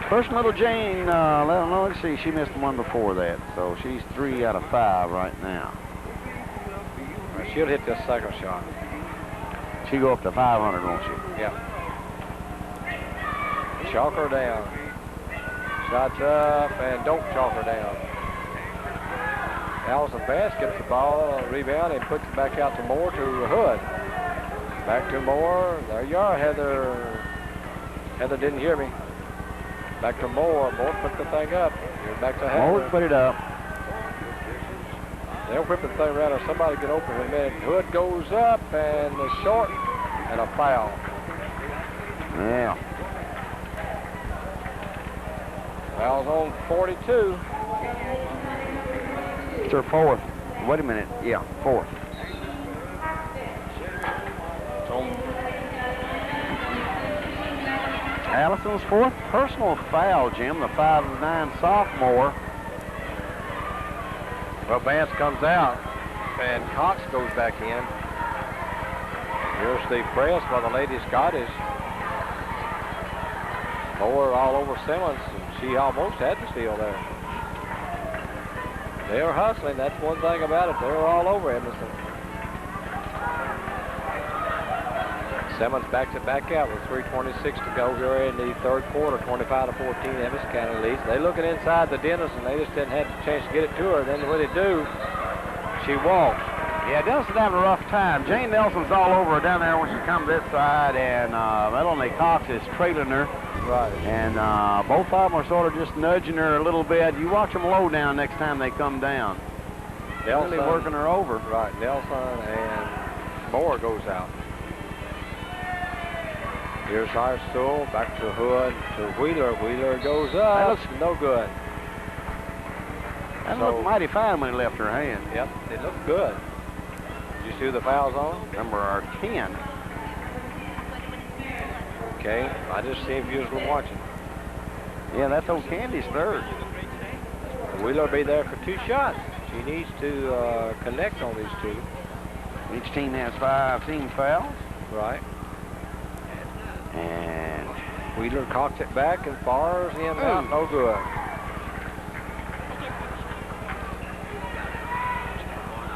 First little Jane, let's see, she missed the one before that. So she's 3 out of 5 right now. She'll hit this second shot. She'll go up to 500, won't she? Yeah. Chalk her down. Shots up and don't chalk her down. Allison Bass gets the ball, rebound, and puts it back out to Moore to Hood. Back to Moore. There you are, Heather. Heather didn't hear me. Back to Moore. Moore put the thing up. Here's back to Heather. Moore put it up. They'll whip the thing around or somebody get open in a minute. Hood goes up and is short and a foul. Yeah. Foul's on 42. It's her 4th. Wait a minute. Yeah, 4th. Allison's 4th personal foul, Jim, the 5'9" sophomore. Well, Bass comes out, and Cox goes back in. Here's the press by the Lady Scottish. Moore all over Simmons, and she almost had the steal there. They're hustling. That's one thing about it. They're all over Edmonson. Simmons backs it back out with 3:26 to go here in the third quarter. 25-14, Edmonson County leads. They looking inside the Denison. They just didn't have a chance to get it to her. Then what they do, she walks. Yeah, Denison having a rough time. Jane Nelson's all over her down there when she comes this side, and Melanie Cox is trailing her. Right. And both of them are sort of just nudging her a little bit. You watch them low down next time they come down. Nelson, really working her over. Right, Nelson and Moore goes out. Here's Harstool, back to Hood, to Wheeler. Wheeler goes up. That looks no good. That looked mighty fine when he left her hand. Yep, it looked good. Did you see who the foul's on? Number 10. Okay, I just see if you was watching. Yeah, that's old Candy's third. Wheeler will be there for 2 shots. She needs to connect on these 2. Each team has 5 team fouls. Right. And Wheeler cocks it back and fires in out, no good.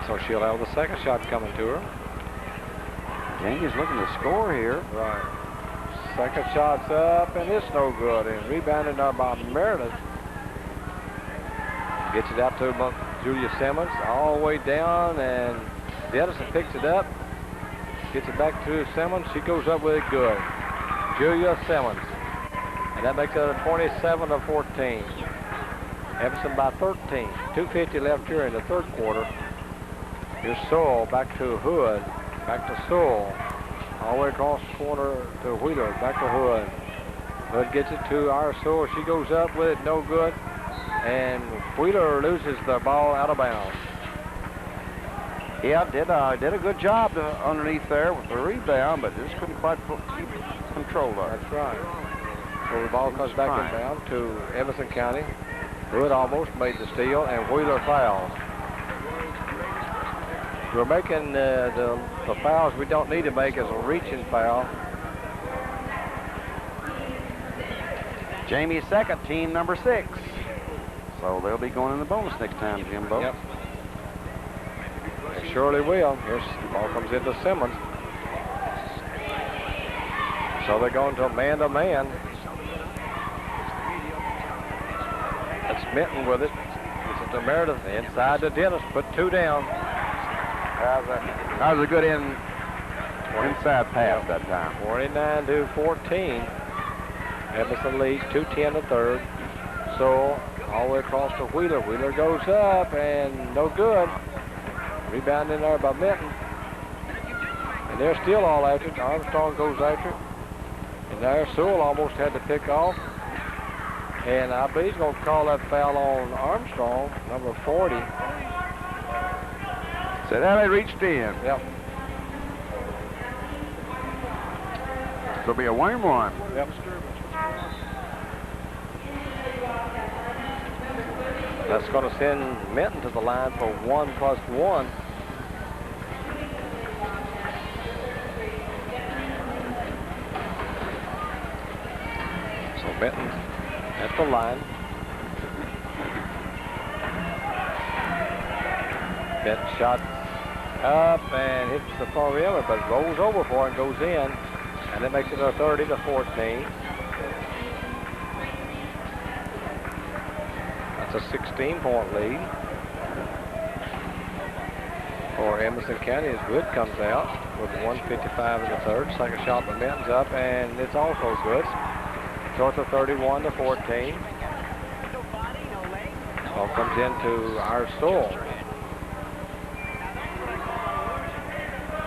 So she'll have the second shot coming to her. Jamie's looking to score here. Right. Second shot's up, and it's no good. And rebounded now by Meredith. Gets it out to Julia Simmons, all the way down, and Edison picks it up. Gets it back to Simmons. She goes up with it good. Julia Simmons. And that makes it a 27-14. Edmonson by 13. 2:50 left here in the third quarter. Here's Sewell back to Hood. Back to Sewell. All the way across the corner to Wheeler. Back to Hood. Hood gets it to our Sewell. She goes up with it, no good. And Wheeler loses the ball out of bounds. Yeah, did a good job underneath there with the rebound, but just couldn't quite keep control of it. That's right. So the ball comes back inbound to Edmonson County. Hood almost made the steal, and Wheeler fouls. We're making the fouls we don't need to make as a reaching foul. Jamie's second, team number 6. So they'll be going in the bonus next time, Jimbo. Yep. They surely will. Here's the ball comes into Simmons. So they're going to man-to-man. That's Minton with it. Gets it to Meredith. Inside to Dennis. Put 2 down. That was a good inside pass that time. 49-14. Edmonson leads 2:10 the third. So all the way across to Wheeler. Wheeler goes up and no good. Rebound in there by Minton. And they're still all after it. Armstrong goes after it. And there Sewell almost had to pick off. And I believe he's going to call that foul on Armstrong, number 40. So now they reached in. Yep. It'll be a 1-1. Yep. That's going to send Minton to the line for 1+1. So Minton at the line. Minton shot up and hits the far rim, but rolls over for it and goes in. And that makes it a 30-14. That's a 16-point lead for Edmonson County as Wood comes out with 1:55 in the third. Second shot by Minton's up, and it's also good. So it's a 31-14. Ball comes into our Sewell.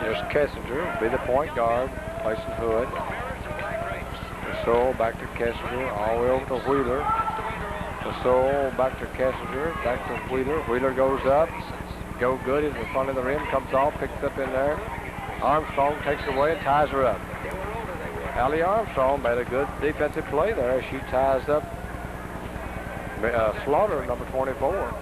There's Kessinger, be the point guard, placing Hood. Sewell back to Kessinger, all the way over to Wheeler. Sewell back to Kessinger, back to Wheeler. Wheeler goes up, go good, is in front of the rim, comes off, picks up in there. Armstrong takes it away and ties her up. Allie Armstrong made a good defensive play there. She ties up Slaughter, number 24.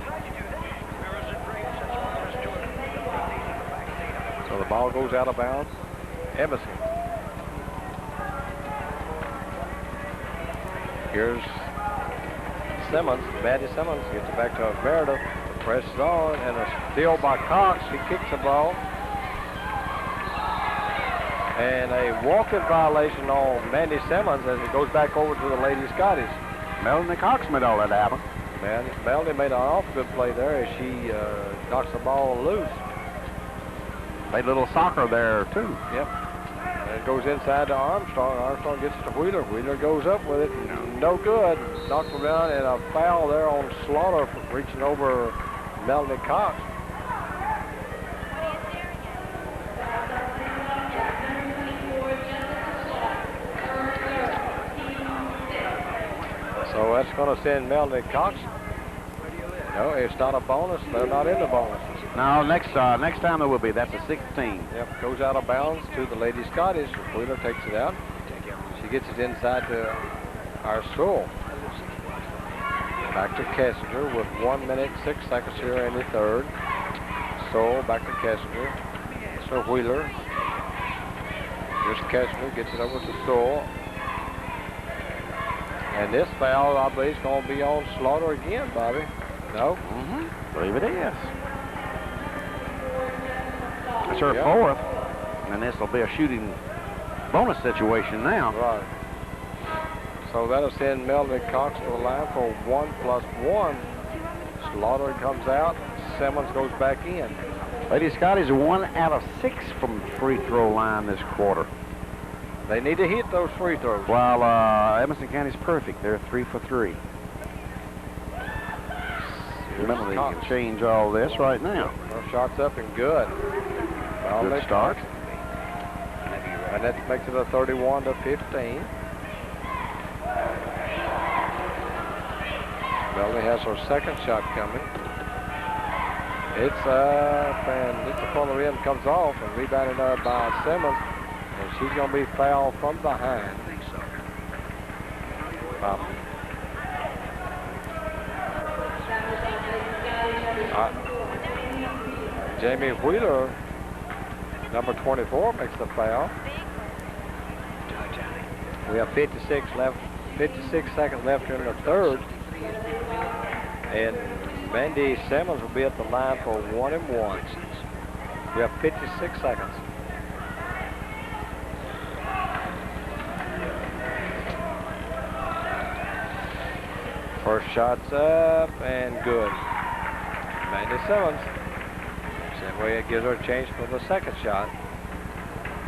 So the ball goes out of bounds. Edmonson. Here's Simmons. Maddie Simmons gets it back to Meredith. The press is on, and a steal by Cox. She kicks the ball. And a walking violation on Mandy Simmons as it goes back over to the Lady Scotties. Melanie Cox made all that happen. Melanie made an awful good play there as she knocks the ball loose. Played a little soccer there, too. Yep. And it goes inside to Armstrong. Armstrong gets it to Wheeler. Wheeler goes up with it. No good. Knocked around, and a foul there on Slaughter for reaching over Melanie Cox. So that's going to send Melanie Cox. No, it's not a bonus. They're not in the bonuses. No, next time there will be. That's a 16. Yep, goes out of bounds to the Lady Scottish. Wheeler takes it out. She gets it inside to our Sewell. Back to Kessinger with 1 minute, 6 seconds here in the third. Sewell back to Kessinger. So Wheeler. Here's Kessinger, gets it over to Sewell. And this foul, I believe, is going to be on Slaughter again, Bobby. No? Believe it is. It's her fourth, and this will be a shooting bonus situation now. Right. So that'll send Melanie Cox to the line for 1+1. Slaughter comes out. Simmons goes back in. Lady Scotty's 1 out of 6 from the free throw line this quarter. They need to hit those free throws. While Edmonson County's perfect. They're 3 for 3. Remember, they can change all this right now. Her shot's up and good. Good start. And that makes it a 31 to 15. Melanie has her second shot coming. It's up and it's upon the rim, comes off and rebounded there by Simmons. And she's going to be fouled from behind. Jamie Wheeler, number 24, makes the foul. We have 56 seconds left in the third. And Mandy Simmons will be at the line for 1 and 1. We have 56 seconds. First shot's up and good. Mandy Simmons. Same way it gives her a chance for the second shot.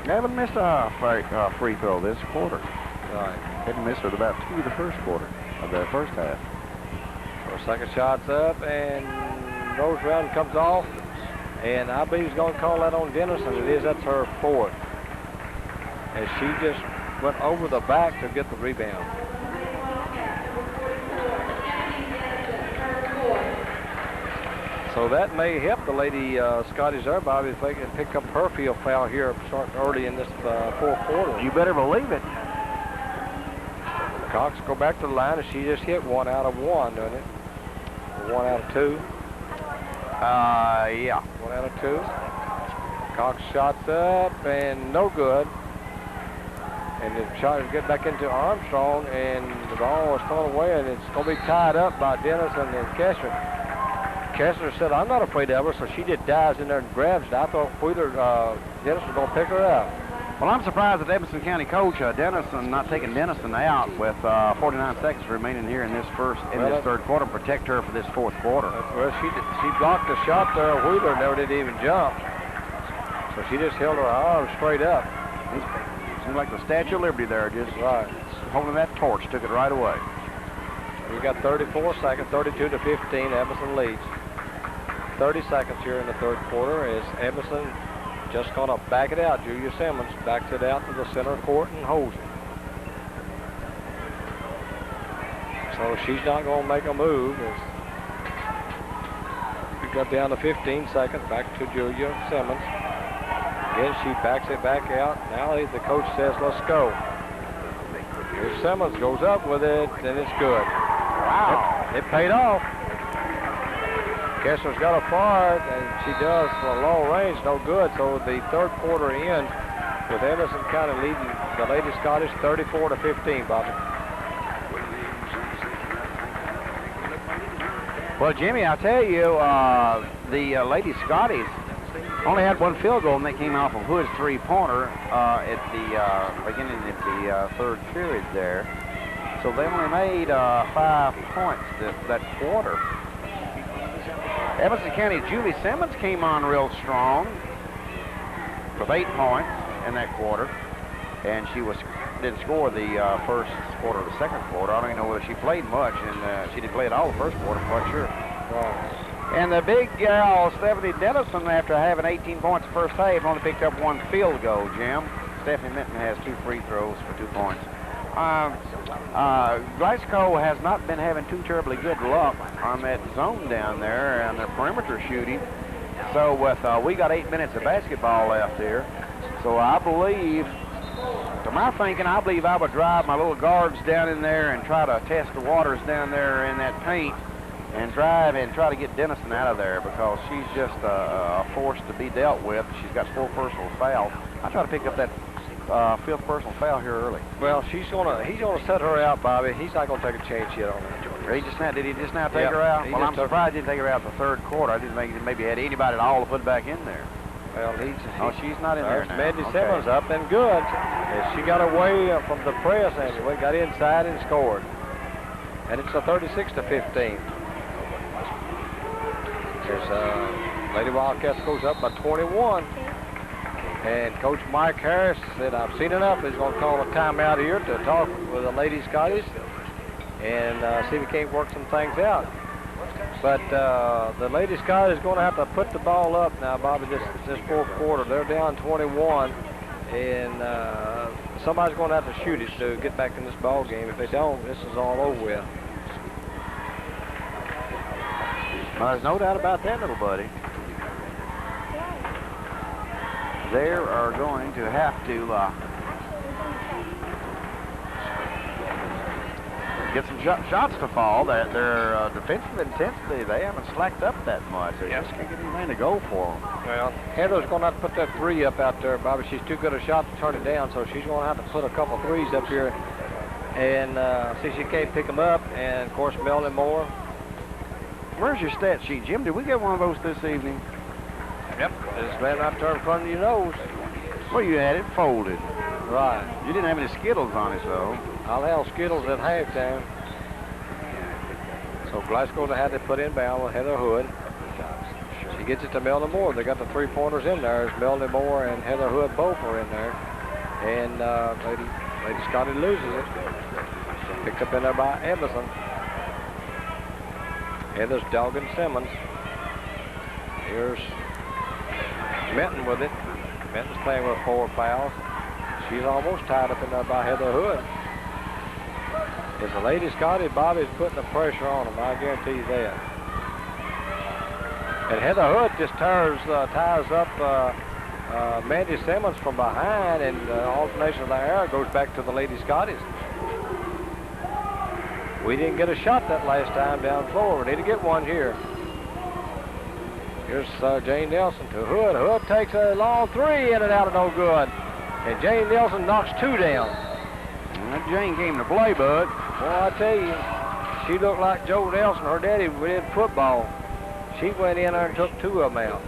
Haven't missed a free throw this quarter. Right. Hadn't missed it about 2 the first quarter of the first half. Her second shot's up and goes around and comes off. And I believe he's going to call that on Dennison. It is. That's her fourth. And she just went over the back to get the rebound. So that may help the Lady Scotties there, Bobby, if they can pick up her field foul here starting early in this fourth quarter. You better believe it. Cox go back to the line, and she just hit 1 out of 1, doesn't it? Or 1 out of 2? Yeah. 1 out of 2. Cox shots up and no good. And the shot is get back into Armstrong, and the ball is thrown away, and it's going to be tied up by Dennison and Kessler. Kessler said, "I'm not afraid of her," so she just dives in there and grabs it. I thought Wheeler, Dennison was going to pick her up. Well, I'm surprised that Edmonson County coach Dennison not taking Dennison out with 49 seconds remaining here in this third quarter, protect her for this fourth quarter. Well, she blocked the shot there. Wheeler never did even jump, so she just held her arms straight up. It seemed like the Statue of Liberty there, just right holding that torch, took it right away. We got 34 seconds, 32 to 15. Edmonson leads. 30 seconds here in the third quarter as Edmonson just going to back it out. Julia Simmons backs it out to the center court and holds it. So she's not going to make a move. We got down to 15 seconds. Back to Julia Simmons. Again, she backs it back out. Now the coach says, "Let's go." If Simmons goes up with it, then it's good. Wow. It paid off. Kessler's got a fire, and she does for a long range, no good. So the third quarter ends with Edmonson County leading the Lady Scottish 34 to 15, Bobby. Well, Jimmy, I'll tell you, the Lady Scotties only had 1 field goal, and they came off of Hood's three-pointer at the beginning of the third period there. So they only made 5 points that quarter. Edmonson County Julie Simmons came on real strong with 8 points in that quarter, and she didn't score the first quarter of the second quarter. I don't even know whether she played much, and she didn't play at all the first quarter, I'm quite sure. And the big gal, Stephanie Dennison, after having 18 points the first half, only picked up 1 field goal, Jim. Stephanie Minton has 2 free throws for 2 points. Glasgow has not been having too terribly good luck on that zone down there and their perimeter shooting. So with we got 8 minutes of basketball left here. So I believe, to my thinking, I believe I would drive my little guards down in there and try to test the waters down there in that paint and drive and try to get Dennison out of there, because she's just a force to be dealt with. She's got 4 personal fouls. I try to pick up that 5th personal foul here early. Well, he's gonna set her out, Bobby. He's not gonna take a chance yet on that. Did he just now take her out? Well, I'm surprised he didn't take her out in the third quarter. I didn't think he maybe had anybody at all to put back in there. Well, she's not in there now. Mandy Simmons up and good. And she got away from the press anyway, got inside and scored. And it's a 36-15. There's Lady Wildcats goes up by 21. And Coach Mike Harris said, I've seen enough. He's going to call a timeout here to talk with the Lady Scotties and see if we can't work some things out. But the Lady Scotties is going to have to put the ball up now, Bobby, this fourth quarter. They're down 21, and somebody's going to have to shoot it to get back in this ball game. If they don't, this is all over with. Well, there's no doubt about that, little buddy. They are going to have to get some shots to fall. Their defensive intensity, they haven't slacked up that much. They just can't get anything to go for them. Well, Heather's going to have to put that three up out there, Bobby. She's too good a shot to turn it down, so she's going to have to put a couple threes up here and see if she can't pick them up. And, of course, Melanie Moore. Where's your stat sheet, Jim? Did we get one of those this evening? Yep. Just ran out there in front of your nose. Well, you had it folded. Right. You didn't have any Skittles on it, though. I'll have Skittles at halftime. So Glasgow had to put inbound with Heather Hood. She gets it to Melanie Moore. They got the three-pointers in there. Melanie Moore and Heather Hood both are in there. And Lady Scotty loses it. Picked up in there by Edmonson. Heather's dogging Simmons. Here's Minton with it. Minton's playing with 4 fouls. She's almost tied up in there by Heather Hood. If the Lady Scotty, Bobby's putting the pressure on them, I guarantee you that. And Heather Hood just ties up Mandy Simmons from behind, and the alternation of the air goes back to the Lady Scotties. We didn't get a shot that last time down floor. We need to get one here. Here's Jane Nelson to Hood. Hood takes a long three in and out of no good. And Jane Nelson knocks 2 down. That Jane came to play, bud. Boy, I tell you, she looked like Joe Nelson, her daddy, did football. She went in there and took 2 of them out.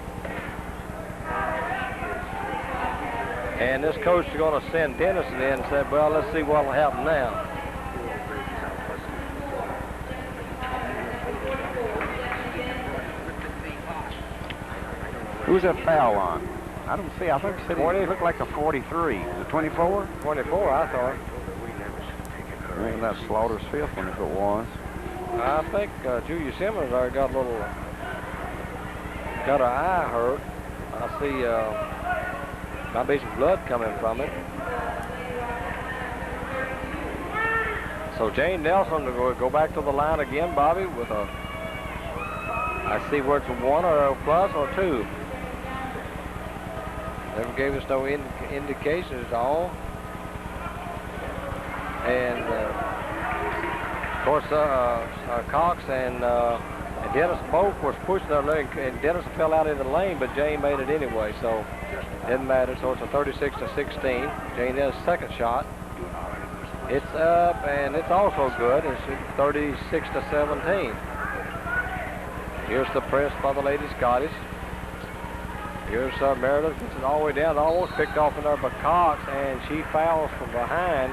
And this coach is going to send Dennison in and said, well, let's see what will happen now. Who's that foul on? I don't see. I think it looked like a 43. Is it 24? 24, I thought. I think that's Slaughter's 5th one if it was. I think Julia Simmons already got her eye hurt. I see might be some blood coming from it. So Jane Nelson will go back to the line again, Bobby, with a, I see where it's a 1 or a plus or 2. Never gave us no indications at all. And of course, Cox and Dennis both was pushing their leg, and Dennis fell out in the lane, but Jane made it anyway, so it didn't matter. So it's a 36-16. Jane has second shot. It's up, and it's also good. It's 36-17. Here's the press by the Lady Scotties. Here's Meredith, gets it all the way down, almost picked off in there by Cox, and she fouls from behind,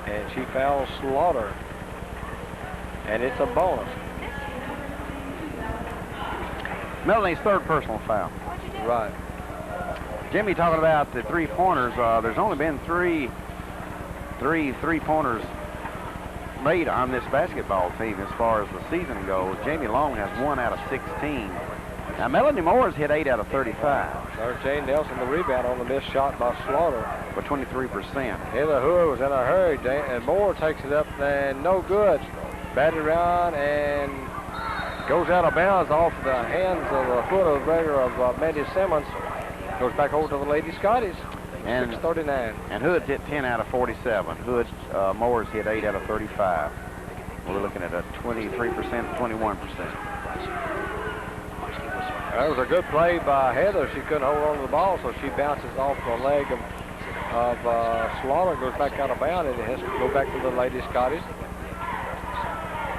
and she fouls Slaughter. And it's a bonus. Melanie's 3rd personal foul. Right. Jimmy talking about the 3-pointers. There's only been three 3-pointers made on this basketball team as far as the season goes. Jamie Long has 1 out of 16. Now, Melanie Moore's hit 8 out of 35. There's Jane Nelson, the rebound on the missed shot by Slaughter. For 23%. Heather Hood was in a hurry, and Moore takes it up, and no good. Batted around and goes out of bounds off the hands of the foot of Mandy Simmons. Goes back over to the Lady Scotties. And 6:39. And Hood's hit 10 out of 47. Moore's hit 8 out of 35. We're looking at a 23%, 21%. That was a good play by Heather. She couldn't hold on to the ball, so she bounces off the leg of Slaughter, goes back out of bounds, and it has to go back to the Lady Scotties.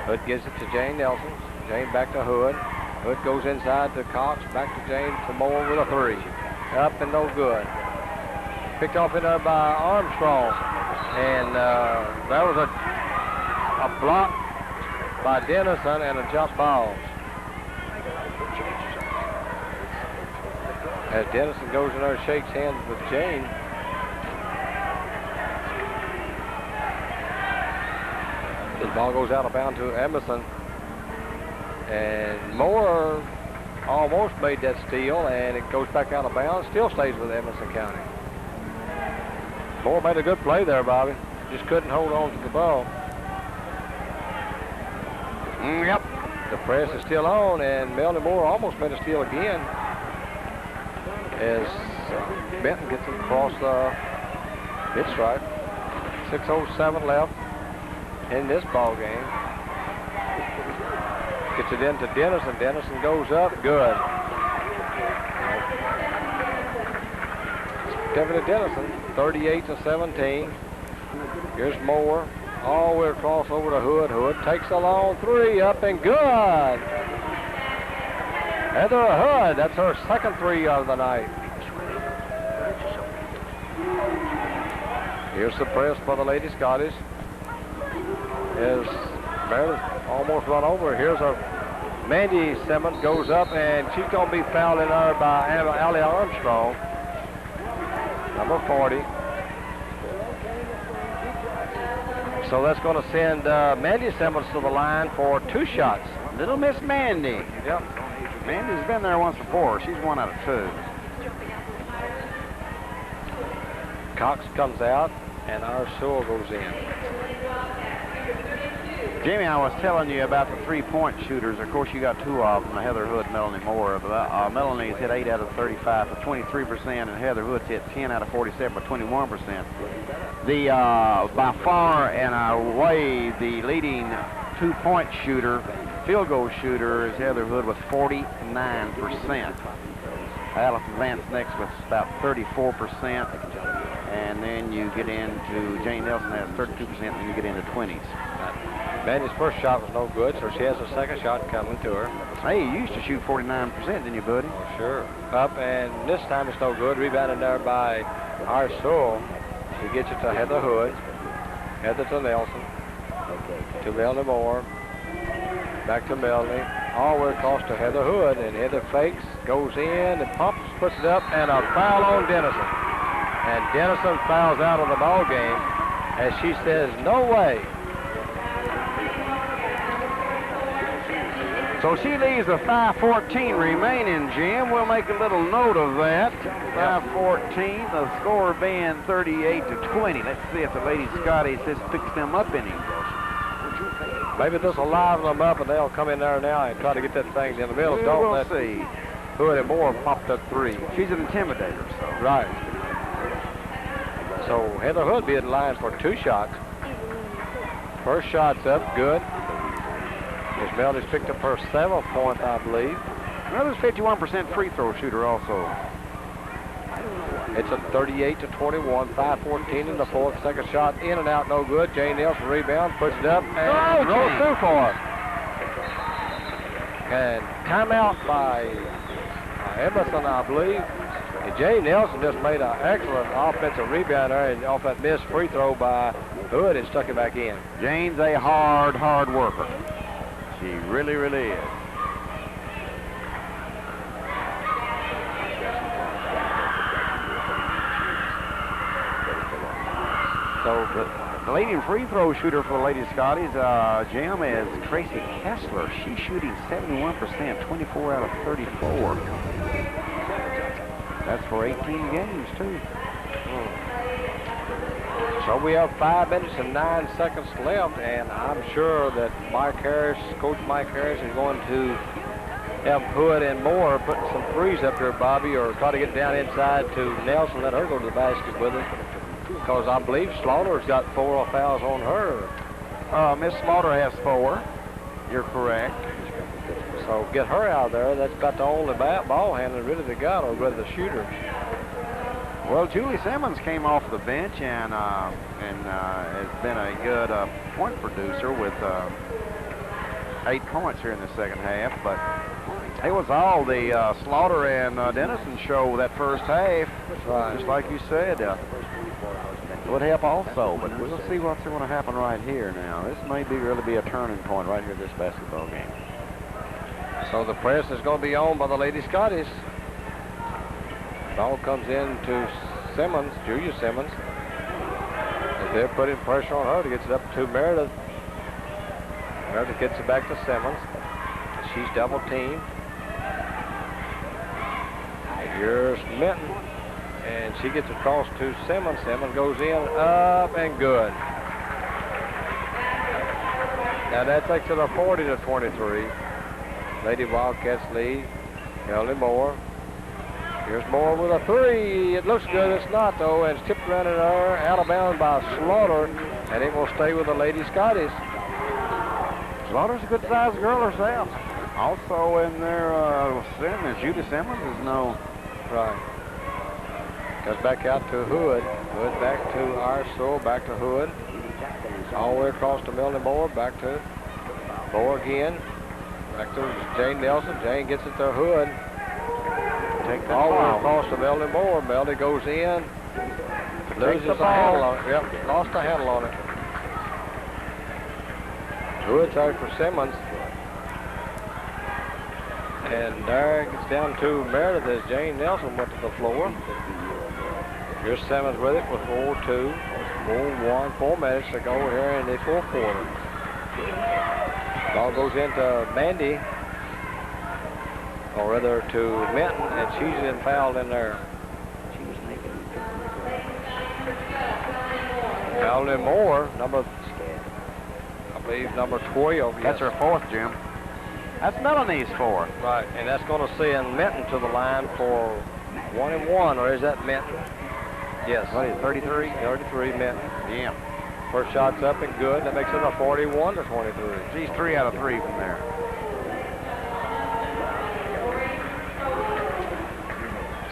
Hood gives it to Jane Nelson. Jane back to Hood. Hood goes inside to Cox. Back to Jane for Moore with a 3. Up and no good. Picked off in there by Armstrong. And that was a block by Dennison and a jump ball. As Dennison goes in there and shakes hands with Jane. The ball goes out of bounds to Edmonson. And Moore almost made that steal, and it goes back out of bounds. Still stays with Edmonson County. Moore made a good play there, Bobby. Just couldn't hold on to the ball. Yep. The press is still on, and Melanie Moore almost made a steal again. As Benton gets it across the mid stripe. 6:07 left in this ball game. Gets it into Dennison. Dennison goes up. Good. Stephanie Dennison, 38-17. Here's Moore. All the way across over to Hood. Hood takes a long 3 up and good. Heather Hood, that's her second 3 of the night. Here's the press for the Lady Scottish. As Meredith almost run over. Here's a Mandy Simmons goes up, and she's going to be fouled in there by Allie Armstrong, number 40. So that's going to send Mandy Simmons to the line for 2 shots. Little Miss Mandy. Yep. Mandy's been there once before. She's 1 out of 2. Cox comes out, and our Sewell goes in. Jimmy, I was telling you about the 3-point shooters. Of course, you got 2 of them, Heather Hood and Melanie Moore. Melanie's hit 8 out of 35 for 23%, and Heather Hood's hit 10 out of 47 for 21%. The by far and away the leading 2-point shooter, field goal shooter, is Heather Hood with 49%. Allison Vance next with about 34%. And then you get into Jane Nelson has 32%, and then you get into 20s. Mandy's first shot was no good, so she has a second shot coming to her. Hey, you used to shoot 49%, didn't you, buddy? Oh, sure. Up, and this time it's no good. Rebounded there by our Sewell. She gets it to Heather Hood. Heather to Nelson. To Melanie Moore. Back to Melanie. All the way across to Heather Hood, and Heather fakes, goes in, and pumps, puts it up, and a foul on Dennison. And Dennison fouls out of the ball game as she says, no way. So she leaves a 5:14 remaining, Jim. We'll make a little note of that. 5:14, the score being 38-20. Let's see if the Lady Scotties just picks them up any. Maybe this will liven them up, and they'll come in there now and try to get that thing in the middle. We'll let see. Hood and Moore pop that 3. She's an intimidator, so. Right. So Heather Hood be in line for 2 shots. First shot's up, good. Miss Melody's picked up her 7th point, I believe. Another's 51% free throw shooter also. It's a 38-21, 5:14 in the 4th. Second shot in and out, no good. Jane Nelson rebound, puts it up, and rolls through for her. And timeout by Edmonson, I believe. And Jane Nelson just made an excellent offensive rebound there, and off that missed free throw by Hood and stuck it back in. Jane's a hard worker. She really, really is. So the leading free throw shooter for the Lady Scotties, Jim, is Tracy Kessler. She's shooting 71%, 24 out of 34. That's for 18 games, too. So we have 5 minutes and 9 seconds left, and I'm sure that Coach Mike Harris is going to have Hood and Moore put some threes up here, Bobby, or try to get down inside to Nelson, let her go to the basket with it. Because I believe Slaughter's got 4 fouls on her. Miss Slaughter has 4. You're correct. So get her out there. That's about the only ball handler really they got, or really the shooters. Well, Julie Simmons came off the bench and has been a good point producer with 8 points here in the second half, but it was all the Slaughter and Dennison show that first half. Right. Just like you said, it would help also, but we'll see what's going to happen right here now. This may really be a turning point right here this basketball game. So the press is going to be on by the Lady Scottish. Ball comes in to Simmons, Julia Simmons. As they're putting pressure on her to get it up to Meredith. Meredith gets it back to Simmons. She's double teamed. Here's Minton. And she gets across to Simmons. Simmons goes in, up, and good. Now that takes it a 40-23. Lady Wildcats lead. Melanie Moore. Here's Moore with a 3. It looks good. It's not, though. And it's tipped around in there, out of bounds by Slaughter. And it will stay with the Lady Scottish. Slaughter's a good-sized girl herself. Also in there, Simmons, Judy Simmons is no. Right. Goes back out to Hood. Hood back to Arsoul, back to Hood. All the way across to Melanie Moore, back to Moore again. Back to Jane Nelson. Jane gets it to Hood. Take all the way across to Melanie Moore. Melanie goes in. Loses the handle on it. Yep, lost the handle on it. Hood's out for Simmons. And there it gets down to Meredith as Jane Nelson went to the floor. Here's Simmons with it with 4-2, 4-1, 4 minutes to go here in the fourth quarter. Ball goes into Mandy, or rather to Minton, and she's been fouled in there. Fouled in Moore, I believe number 12. That's her fourth, Jim. That's Melanie's fourth. Right, and that's going to send Minton to the line for 1-1, or is that Minton? Yes. What is it, 33? 33 Minton. Yeah. First shot's up and good. That makes it a 41-23. She's 3 out of 3 from there.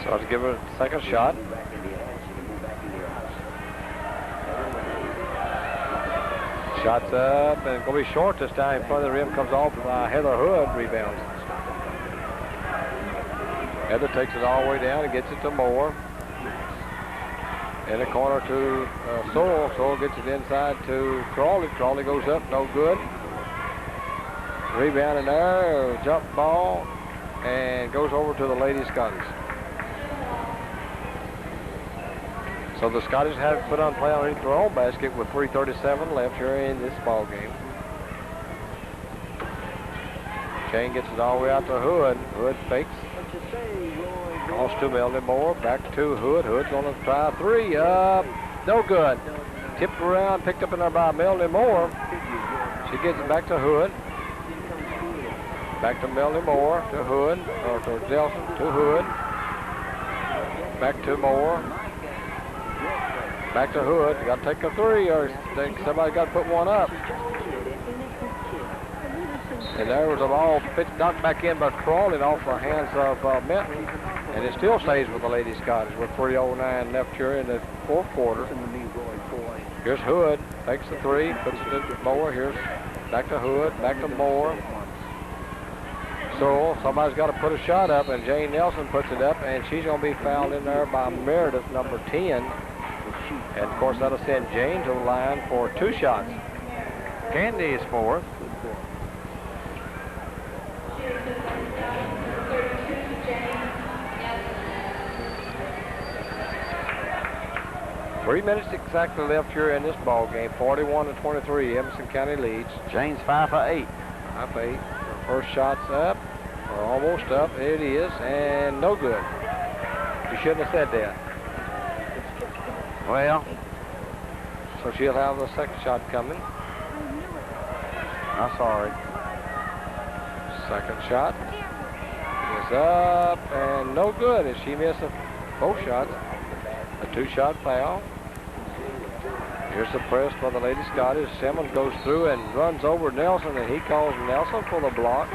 So let's give her a second shot. Shot's up and going to be short this time. In front of the rim comes off. Heather Hood rebounds. Heather takes it all the way down and gets it to Moore. In the corner to Sorrell. Sorrell gets it inside to Crawley. Crawley goes up, no good. Rebound in there, jump ball, and goes over to the Lady Scottish. So the Scottish have put on play underneath their own basket with 3:37 left here in this ball game. Jane gets it all the way out to Hood. Hood fakes. Lost to Melanie Moore, back to Hood. Hood's going to try 3, up, no good. Tipped around, picked up in there by Melanie Moore. She gets it back to Hood. Back to Melanie Moore, to Hood, or to Delson, to Hood. Back to Moore. Back to Hood. You got to take a 3, or somebody got to put one up. And there was a ball knocked back in by Crawley off the hands of Minton. And it still stays with the Lady Scottish with 3:09 left here in the fourth quarter. Here's Hood, takes the 3, puts it into Moore. Here's back to Hood, back to Moore. So somebody's got to put a shot up, and Jane Nelson puts it up, and she's going to be fouled in there by Meredith, number 10. And of course that'll send Jane to the line for 2 shots. Candy is fourth. Three minutes exactly left here in this ball game. 41-23. Edmonson County leads. Jane's 5 for 8. 5 for 8. First shot's up, or almost up. It is, and no good. You shouldn't have said that. Well, so she'll have the second shot coming. I'm sorry. Second shot is up and no good. And she missed both shots. A 2-shot foul. Here's the press by the Lady Scottish. Simmons goes through and runs over Nelson, and he calls Nelson for the block.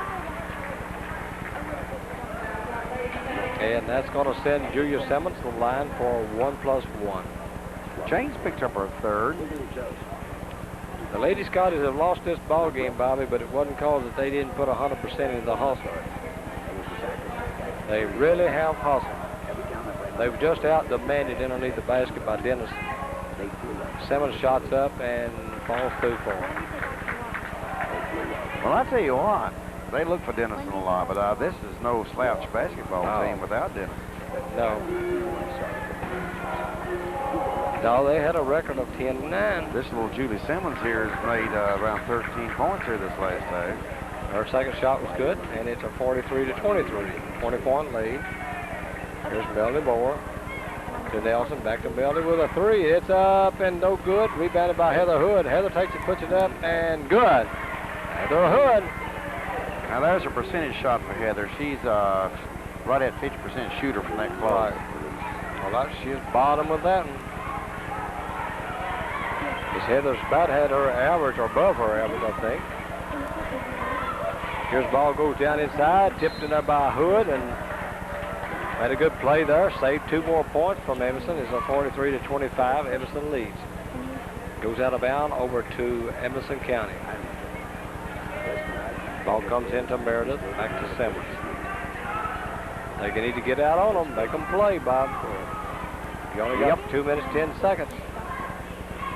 And that's going to send Julia Simmons to the line for 1+1. Jane's picked up her third. The Lady Scotties have lost this ball game, Bobby, but it wasn't because that they didn't put 100% into the hustle. They really have hustle. They were just out-demanded underneath the basket by Dennison. Simmons shots up and falls through for him. Well, I tell you what, they look for Dennison a lot, but this is no slouch basketball team without Dennison. No. No, they had a record of 10-9. This little Julie Simmons here has made around 13 points here this last half. Her second shot was good, and it's a 43-23, 20-point lead. Here's Melody Moore to Nelson, back to Melody with a three. It's up and no good. Rebounded by Heather Hood. Heather takes it, puts it up, and good. Heather Hood. Now there's a percentage shot for Heather. She's right at 50% shooter from that close. Right. Well, she's bottom with that one. This Heather's about had her average or above her average, I think. Here's ball goes down inside, tipped in there by Hood, and had a good play there. Saved 2 more points from Edmonson. It's a 43-25. Edmonson leads. Goes out of bounds over to Edmonson County. Ball comes into Meredith, back to Simmons. They need to get out on them. Make them play, Bob. You only got 2 minutes, 10 seconds.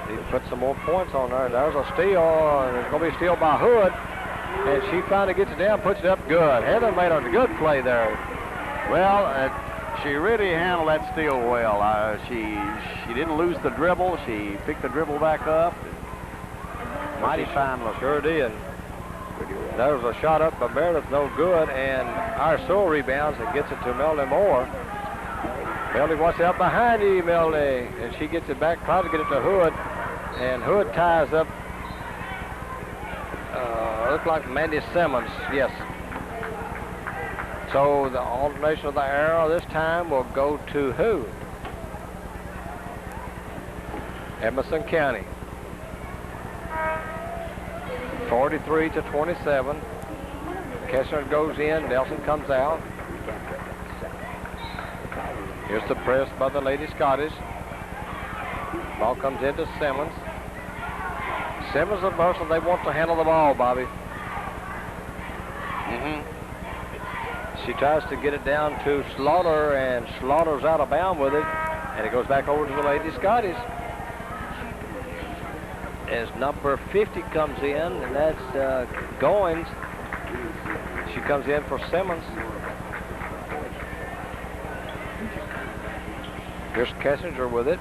Need to put some more points on there. There's a steal, and it's going to be a steal by Hood. And she finally gets it down, puts it up good. Heather made a good play there. Well, she really handled that steal well. She didn't lose the dribble. She picked the dribble back up. Mighty fine look. Sure did. There was a shot up by Meredith, no good, and our Sewell rebounds and gets it to Melody Moore. Melody wants it out behind you, Melody, and she gets it back, tries to get it to Hood, and Hood ties up. Looks like Mandy Simmons, yes. So the alternation of the arrow this time will go to who? Edmonson County. 43-27. Kessler goes in, Nelson comes out. Here's the press by the Lady Scottish. Ball comes into Simmons. Simmons and Mercer, they want to handle the ball, Bobby. She tries to get it down to Slaughter, and Slaughter's out of bounds with it, and it goes back over to the Lady Scottish. As number 50 comes in, and that's Goins. She comes in for Simmons. Here's Kessinger with it.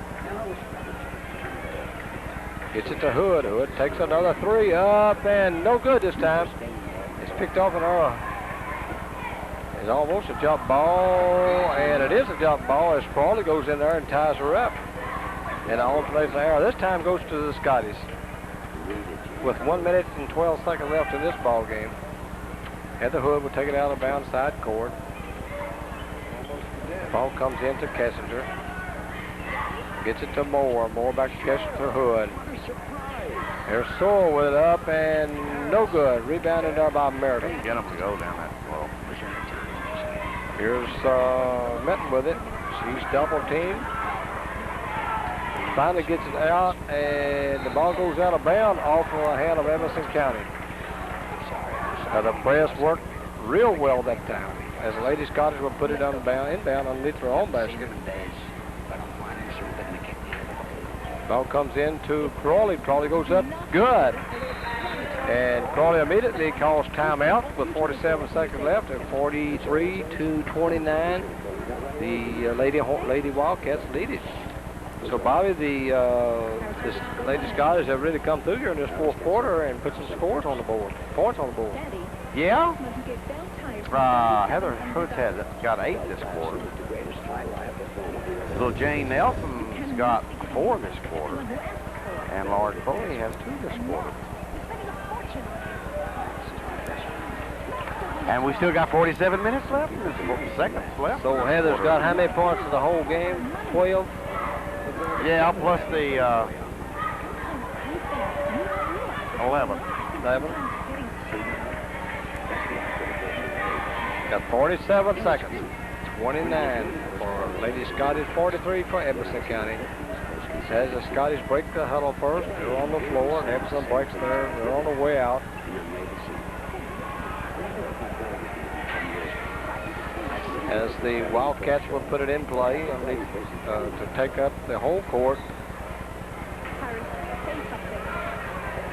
Gets it to Hood. Hood takes another three up, and no good this time. It's picked off in her. It's almost a jump ball, and it is a jump ball as Crawley goes in there and ties her up. And alternates the arrow. This time goes to the Scotties. With 1 minute and 12 seconds left in this ball game. Heather Hood will take it out of bounds side court. Ball comes into Kessinger. Gets it to Moore. Moore back to Kessinger for Hood. There's Sewell with it up and no good. Rebounded there by Meredith. Get them to go down that slow. Here's Minton with it. She's double teamed. Finally gets it out, and the ball goes out of bounds off of the hand of Edmonson County. The press worked real well that time, as the Lady Scottish will put it inbound underneath their own basket. Ball comes into Crawley. Crawley goes up, good. And Crawley immediately calls timeout with 47 seconds left at 43-29. The Lady Wildcats lead it. So, Bobby, the Lady Scottish have really come through here in this fourth quarter and put some scores on the board, points on the board. Yeah. Heather Hood's got 8 this quarter. Little Jane Nelson's got 4 this quarter. And Lauren Foley has 2 this quarter. And we still got 47 minutes left, seconds left. So Heather's got how many points in the whole game? 12? Yeah, plus the 11. 11. Got 47 seconds. 29 for Lady Scottish, 43 for Edmonson County. Says the Scottish break the huddle first. They're on the floor, and Edmonson breaks there. They're on the way out. As the Wildcats will put it in play to take up the whole court.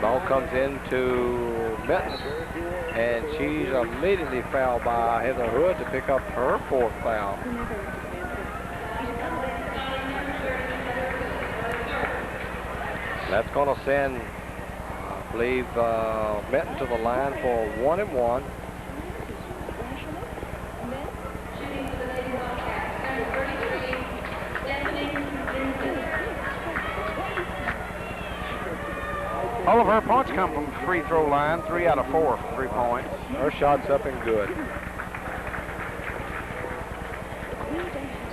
Ball comes into Benton, and she's immediately fouled by Heather Hood to pick up her 4th foul. That's going to send, I believe, Benton to the line for 1 and 1. All of her points come from the free throw line, 3 out of 4 for 3 points. Her shot's up and good.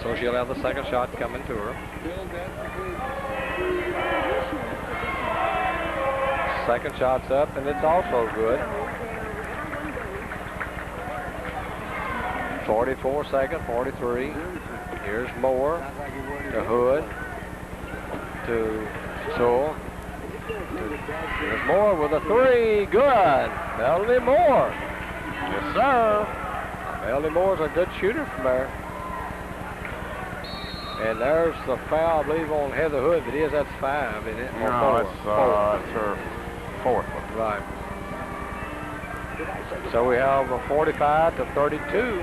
So she'll have the second shot coming to her. Second shot's up, and it's also good. 44 seconds, 43. Here's Moore to Hood to Sewell. There's Moore with a 3. Good. Melanie Moore. Yes, sir. Melanie Moore's a good shooter from there. And there's the foul, I believe, on Heather Hood. If it is, that's 5, isn't it? Or No, 4. it's her 4th one. Right. So we have a 45 to 32.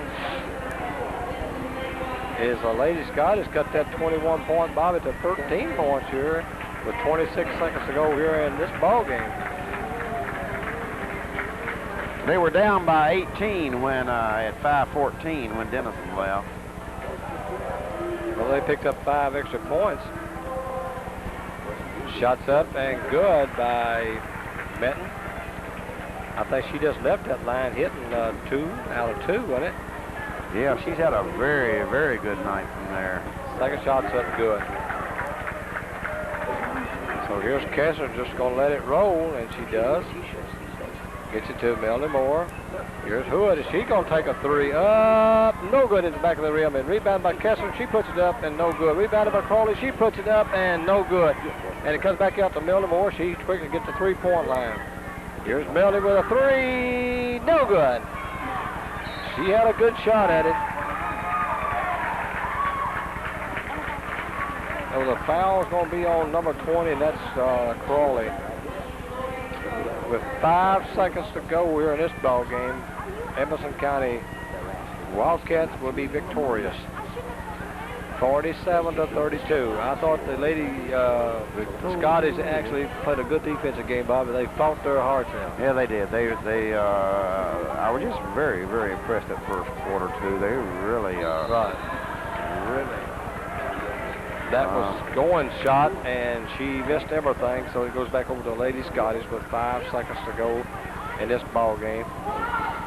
Is the Lady Scottish cut that 21-point Bobby to 13 points here with 26 seconds to go here in this ball game. They were down by 18 when at 5:14 when Denison left. Well, they picked up 5 extra points. Shots up and good by Benton. I think she just left that line hitting 2 out of 2, wasn't it? Yeah, she's had a very, very good night from there. Second shot's up good. So here's Kessler just going to let it roll, and she does. Gets it to Melanie Moore. Here's Hood. Is she going to take a 3? Up. No good in the back of the rim. And rebound by Kessler. She puts it up and no good. Rebounded by Crawley. She puts it up and no good. And it comes back out to Melanie Moore. She quickly gets the 3-point line. Here's Melanie with a 3. No good. She had a good shot at it. So the foul is going to be on number 20, and that's Crawley. With 5 seconds to go here in this ball game, Edmonson County Wildcats will be victorious. 47 to 32. I thought the Lady Scottish actually played a good defensive game, Bob, but they fought their hearts out. Yeah, they did. I was just very, very impressed that first quarter too. They really, Right. Really. That was going shot, and she missed everything, so it goes back over to Lady Scottish with 5 seconds to go in this ball game.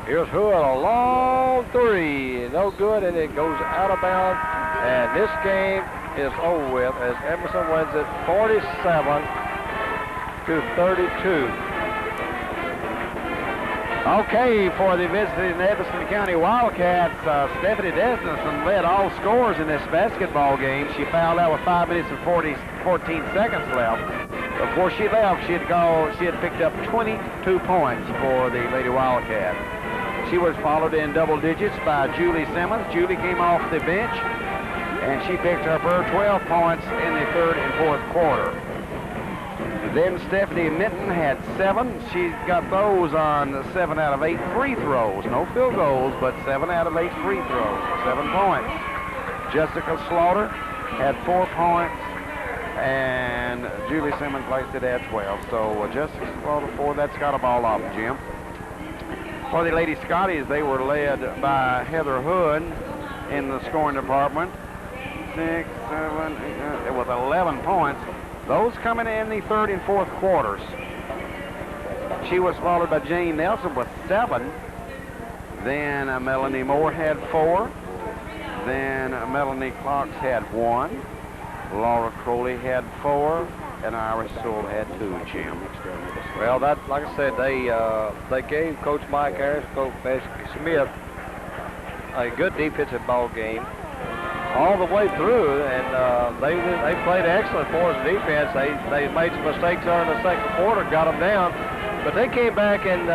Here's Hood, a long 3. No good, and it goes out of bounds. And this game is over with as Edmonson wins it 47 to 32. Okay, for the visiting Edmonson County Wildcats, Stephanie Desnison led all scorers in this basketball game. She fouled out with 5 minutes and 14 seconds left. Before she left, she had picked up 22 points for the Lady Wildcats. She was followed in double digits by Julie Simmons. Julie came off the bench, and she picked up her 12 points in the 3rd and 4th quarter. Then Stephanie Minton had 7. She got those on 7 out of 8 free throws. No field goals, but 7 out of 8 free throws, 7 points. Jessica Slaughter had 4 points, and Julie Simmons placed it at 12. So Jessica Slaughter 4, that's got a ball off, Jim. For the Lady Scotties, they were led by Heather Hood in the scoring department. 6, 7, 8, with 11 points. Those coming in the 3rd and 4th quarters. She was followed by Jane Nelson with 7. Then Melanie Moore had 4. Then Melanie Clark had 1. Laura Crowley had 4. And Iris Sewell had 2, Jim. Well, that, like I said, they gave Coach Mike Harris, Coach Smith, a good defensive ball game. all the way through, and they played excellent for us defense. They made some mistakes there in the second quarter, got them down, but they came back and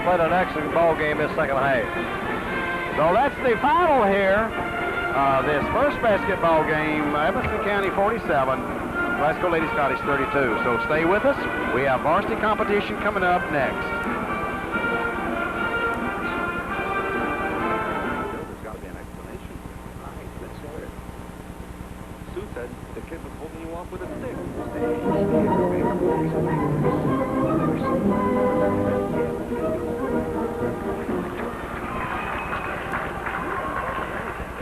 played an excellent ball game this second half. So that's the final here. This first basketball game, Edmonson County 47, Glasgow Lady Scottish 32. So stay with us. We have varsity competition coming up next. There's got to be an explanation. Let's hear it. Sue said the kid was holding you off with a stick.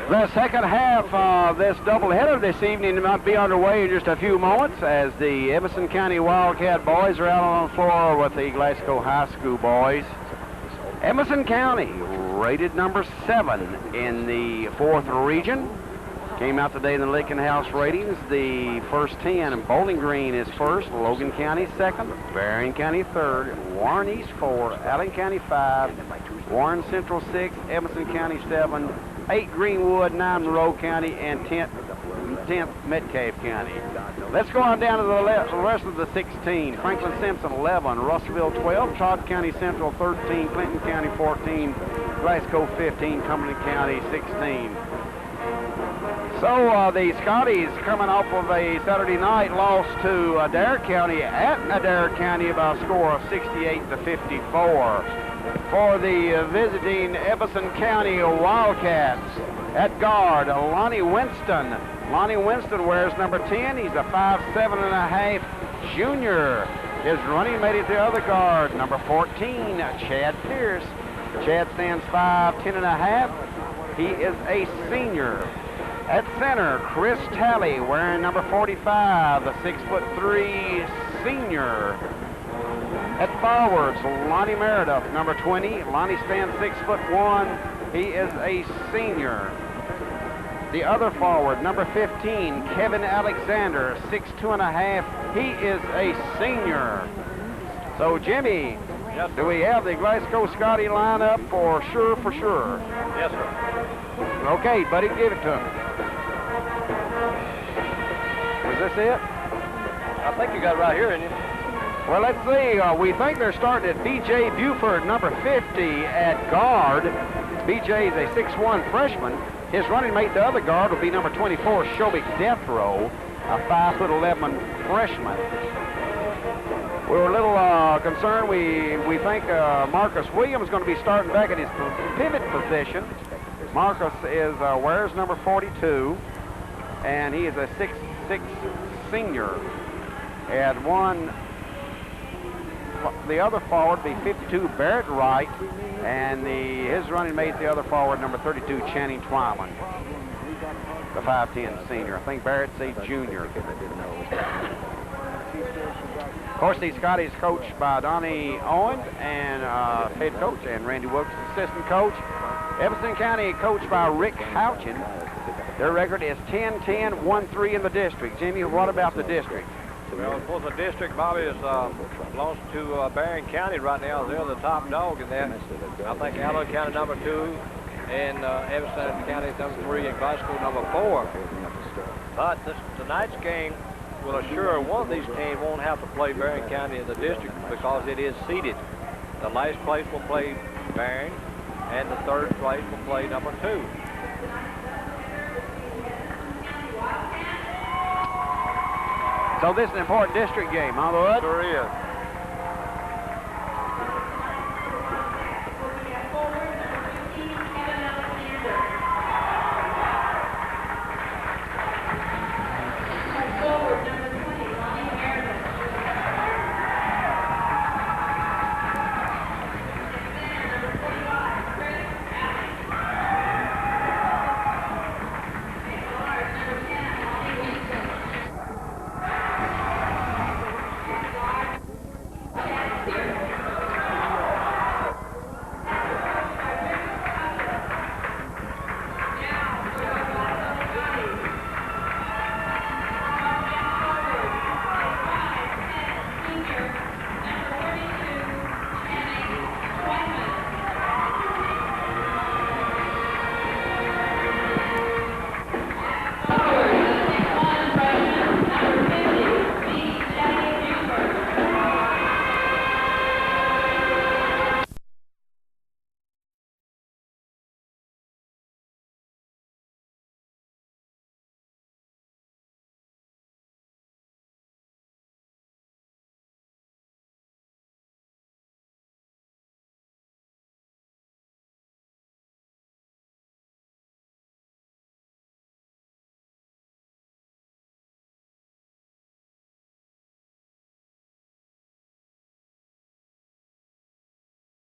The second half of this doubleheader this evening might be underway in just a few moments as the Edmonson County Wildcat boys are out on the floor with the Glasgow High School boys. Edmonson County, rated number 7 in the 4th region. Came out today in the Lincoln House ratings. The first 10, and Bowling Green is first, Logan County 2nd, Berrien County 3rd, Warren East 4, Allen County 5, Warren Central 6, Edmonson County 7, 8 Greenwood, 9 Monroe County, and 10th Metcalfe County. Let's go on down to the rest of the 16. Franklin Simpson 11, Russellville 12, Todd County Central 13, Clinton County 14, Glasgow 15, Cumberland County 16. So the Scotties coming off of a Saturday night loss to Adair County at Adair County by a score of 68-54. For the visiting Edmonson County Wildcats at guard, Lonnie Winston. Lonnie Winston wears number 10. He's a 5'7.5" junior. His running mate at the other guard, number 14, Chad Pierce. Chad stands 5'10.5". He is a senior. At center, Chris Talley wearing number 45, the 6'3" senior. At forwards, Lonnie Meredith, number 20. Lonnie stands 6'1". He is a senior. The other forward, number 15, Kevin Alexander, 6'2.5". He is a senior. So, Jimmy, yes, do we have the Glasgow Scotty lineup for sure? Yes, sir. Okay, buddy, give it to him. Is this it? I think you got it right here, didn't you? Well, let's see. We think they're starting at B.J. Buford, number 50, at guard. B.J. is a 6'1" freshman. His running mate, the other guard, will be number 24, Shobik Deathrow, a 5'11" freshman. We were a little concerned. We think Marcus Williams is going to be starting back in his pivot position. Marcus wears number 42, and he is a 6'6" senior. And the other forward be 52, Barrett Wright, and his running mate, the other forward, number 32, Channing Twyman, the 5'10" senior. I think Barrett's a junior. Of course, these Scotties coached by Donnie Owen and head coach, and Randy Wilkes, assistant coach. Edmonson County coached by Rick Houchin. Their record is 10-10-1-3 in the district. Jimmy, what about the district? Well, of course, the district, Bobby, belongs to Berrien County right now. They're the top dog in that. I think Allen County number 2 and Edmonson County number 3 and Glasgow number 4. But tonight's game will assure one of these teams won't have to play Berrien County in the district because it is seeded. The last place will play Berrien, and the third place will play number 2. So this is an important district game, huh, Bud? Sure is.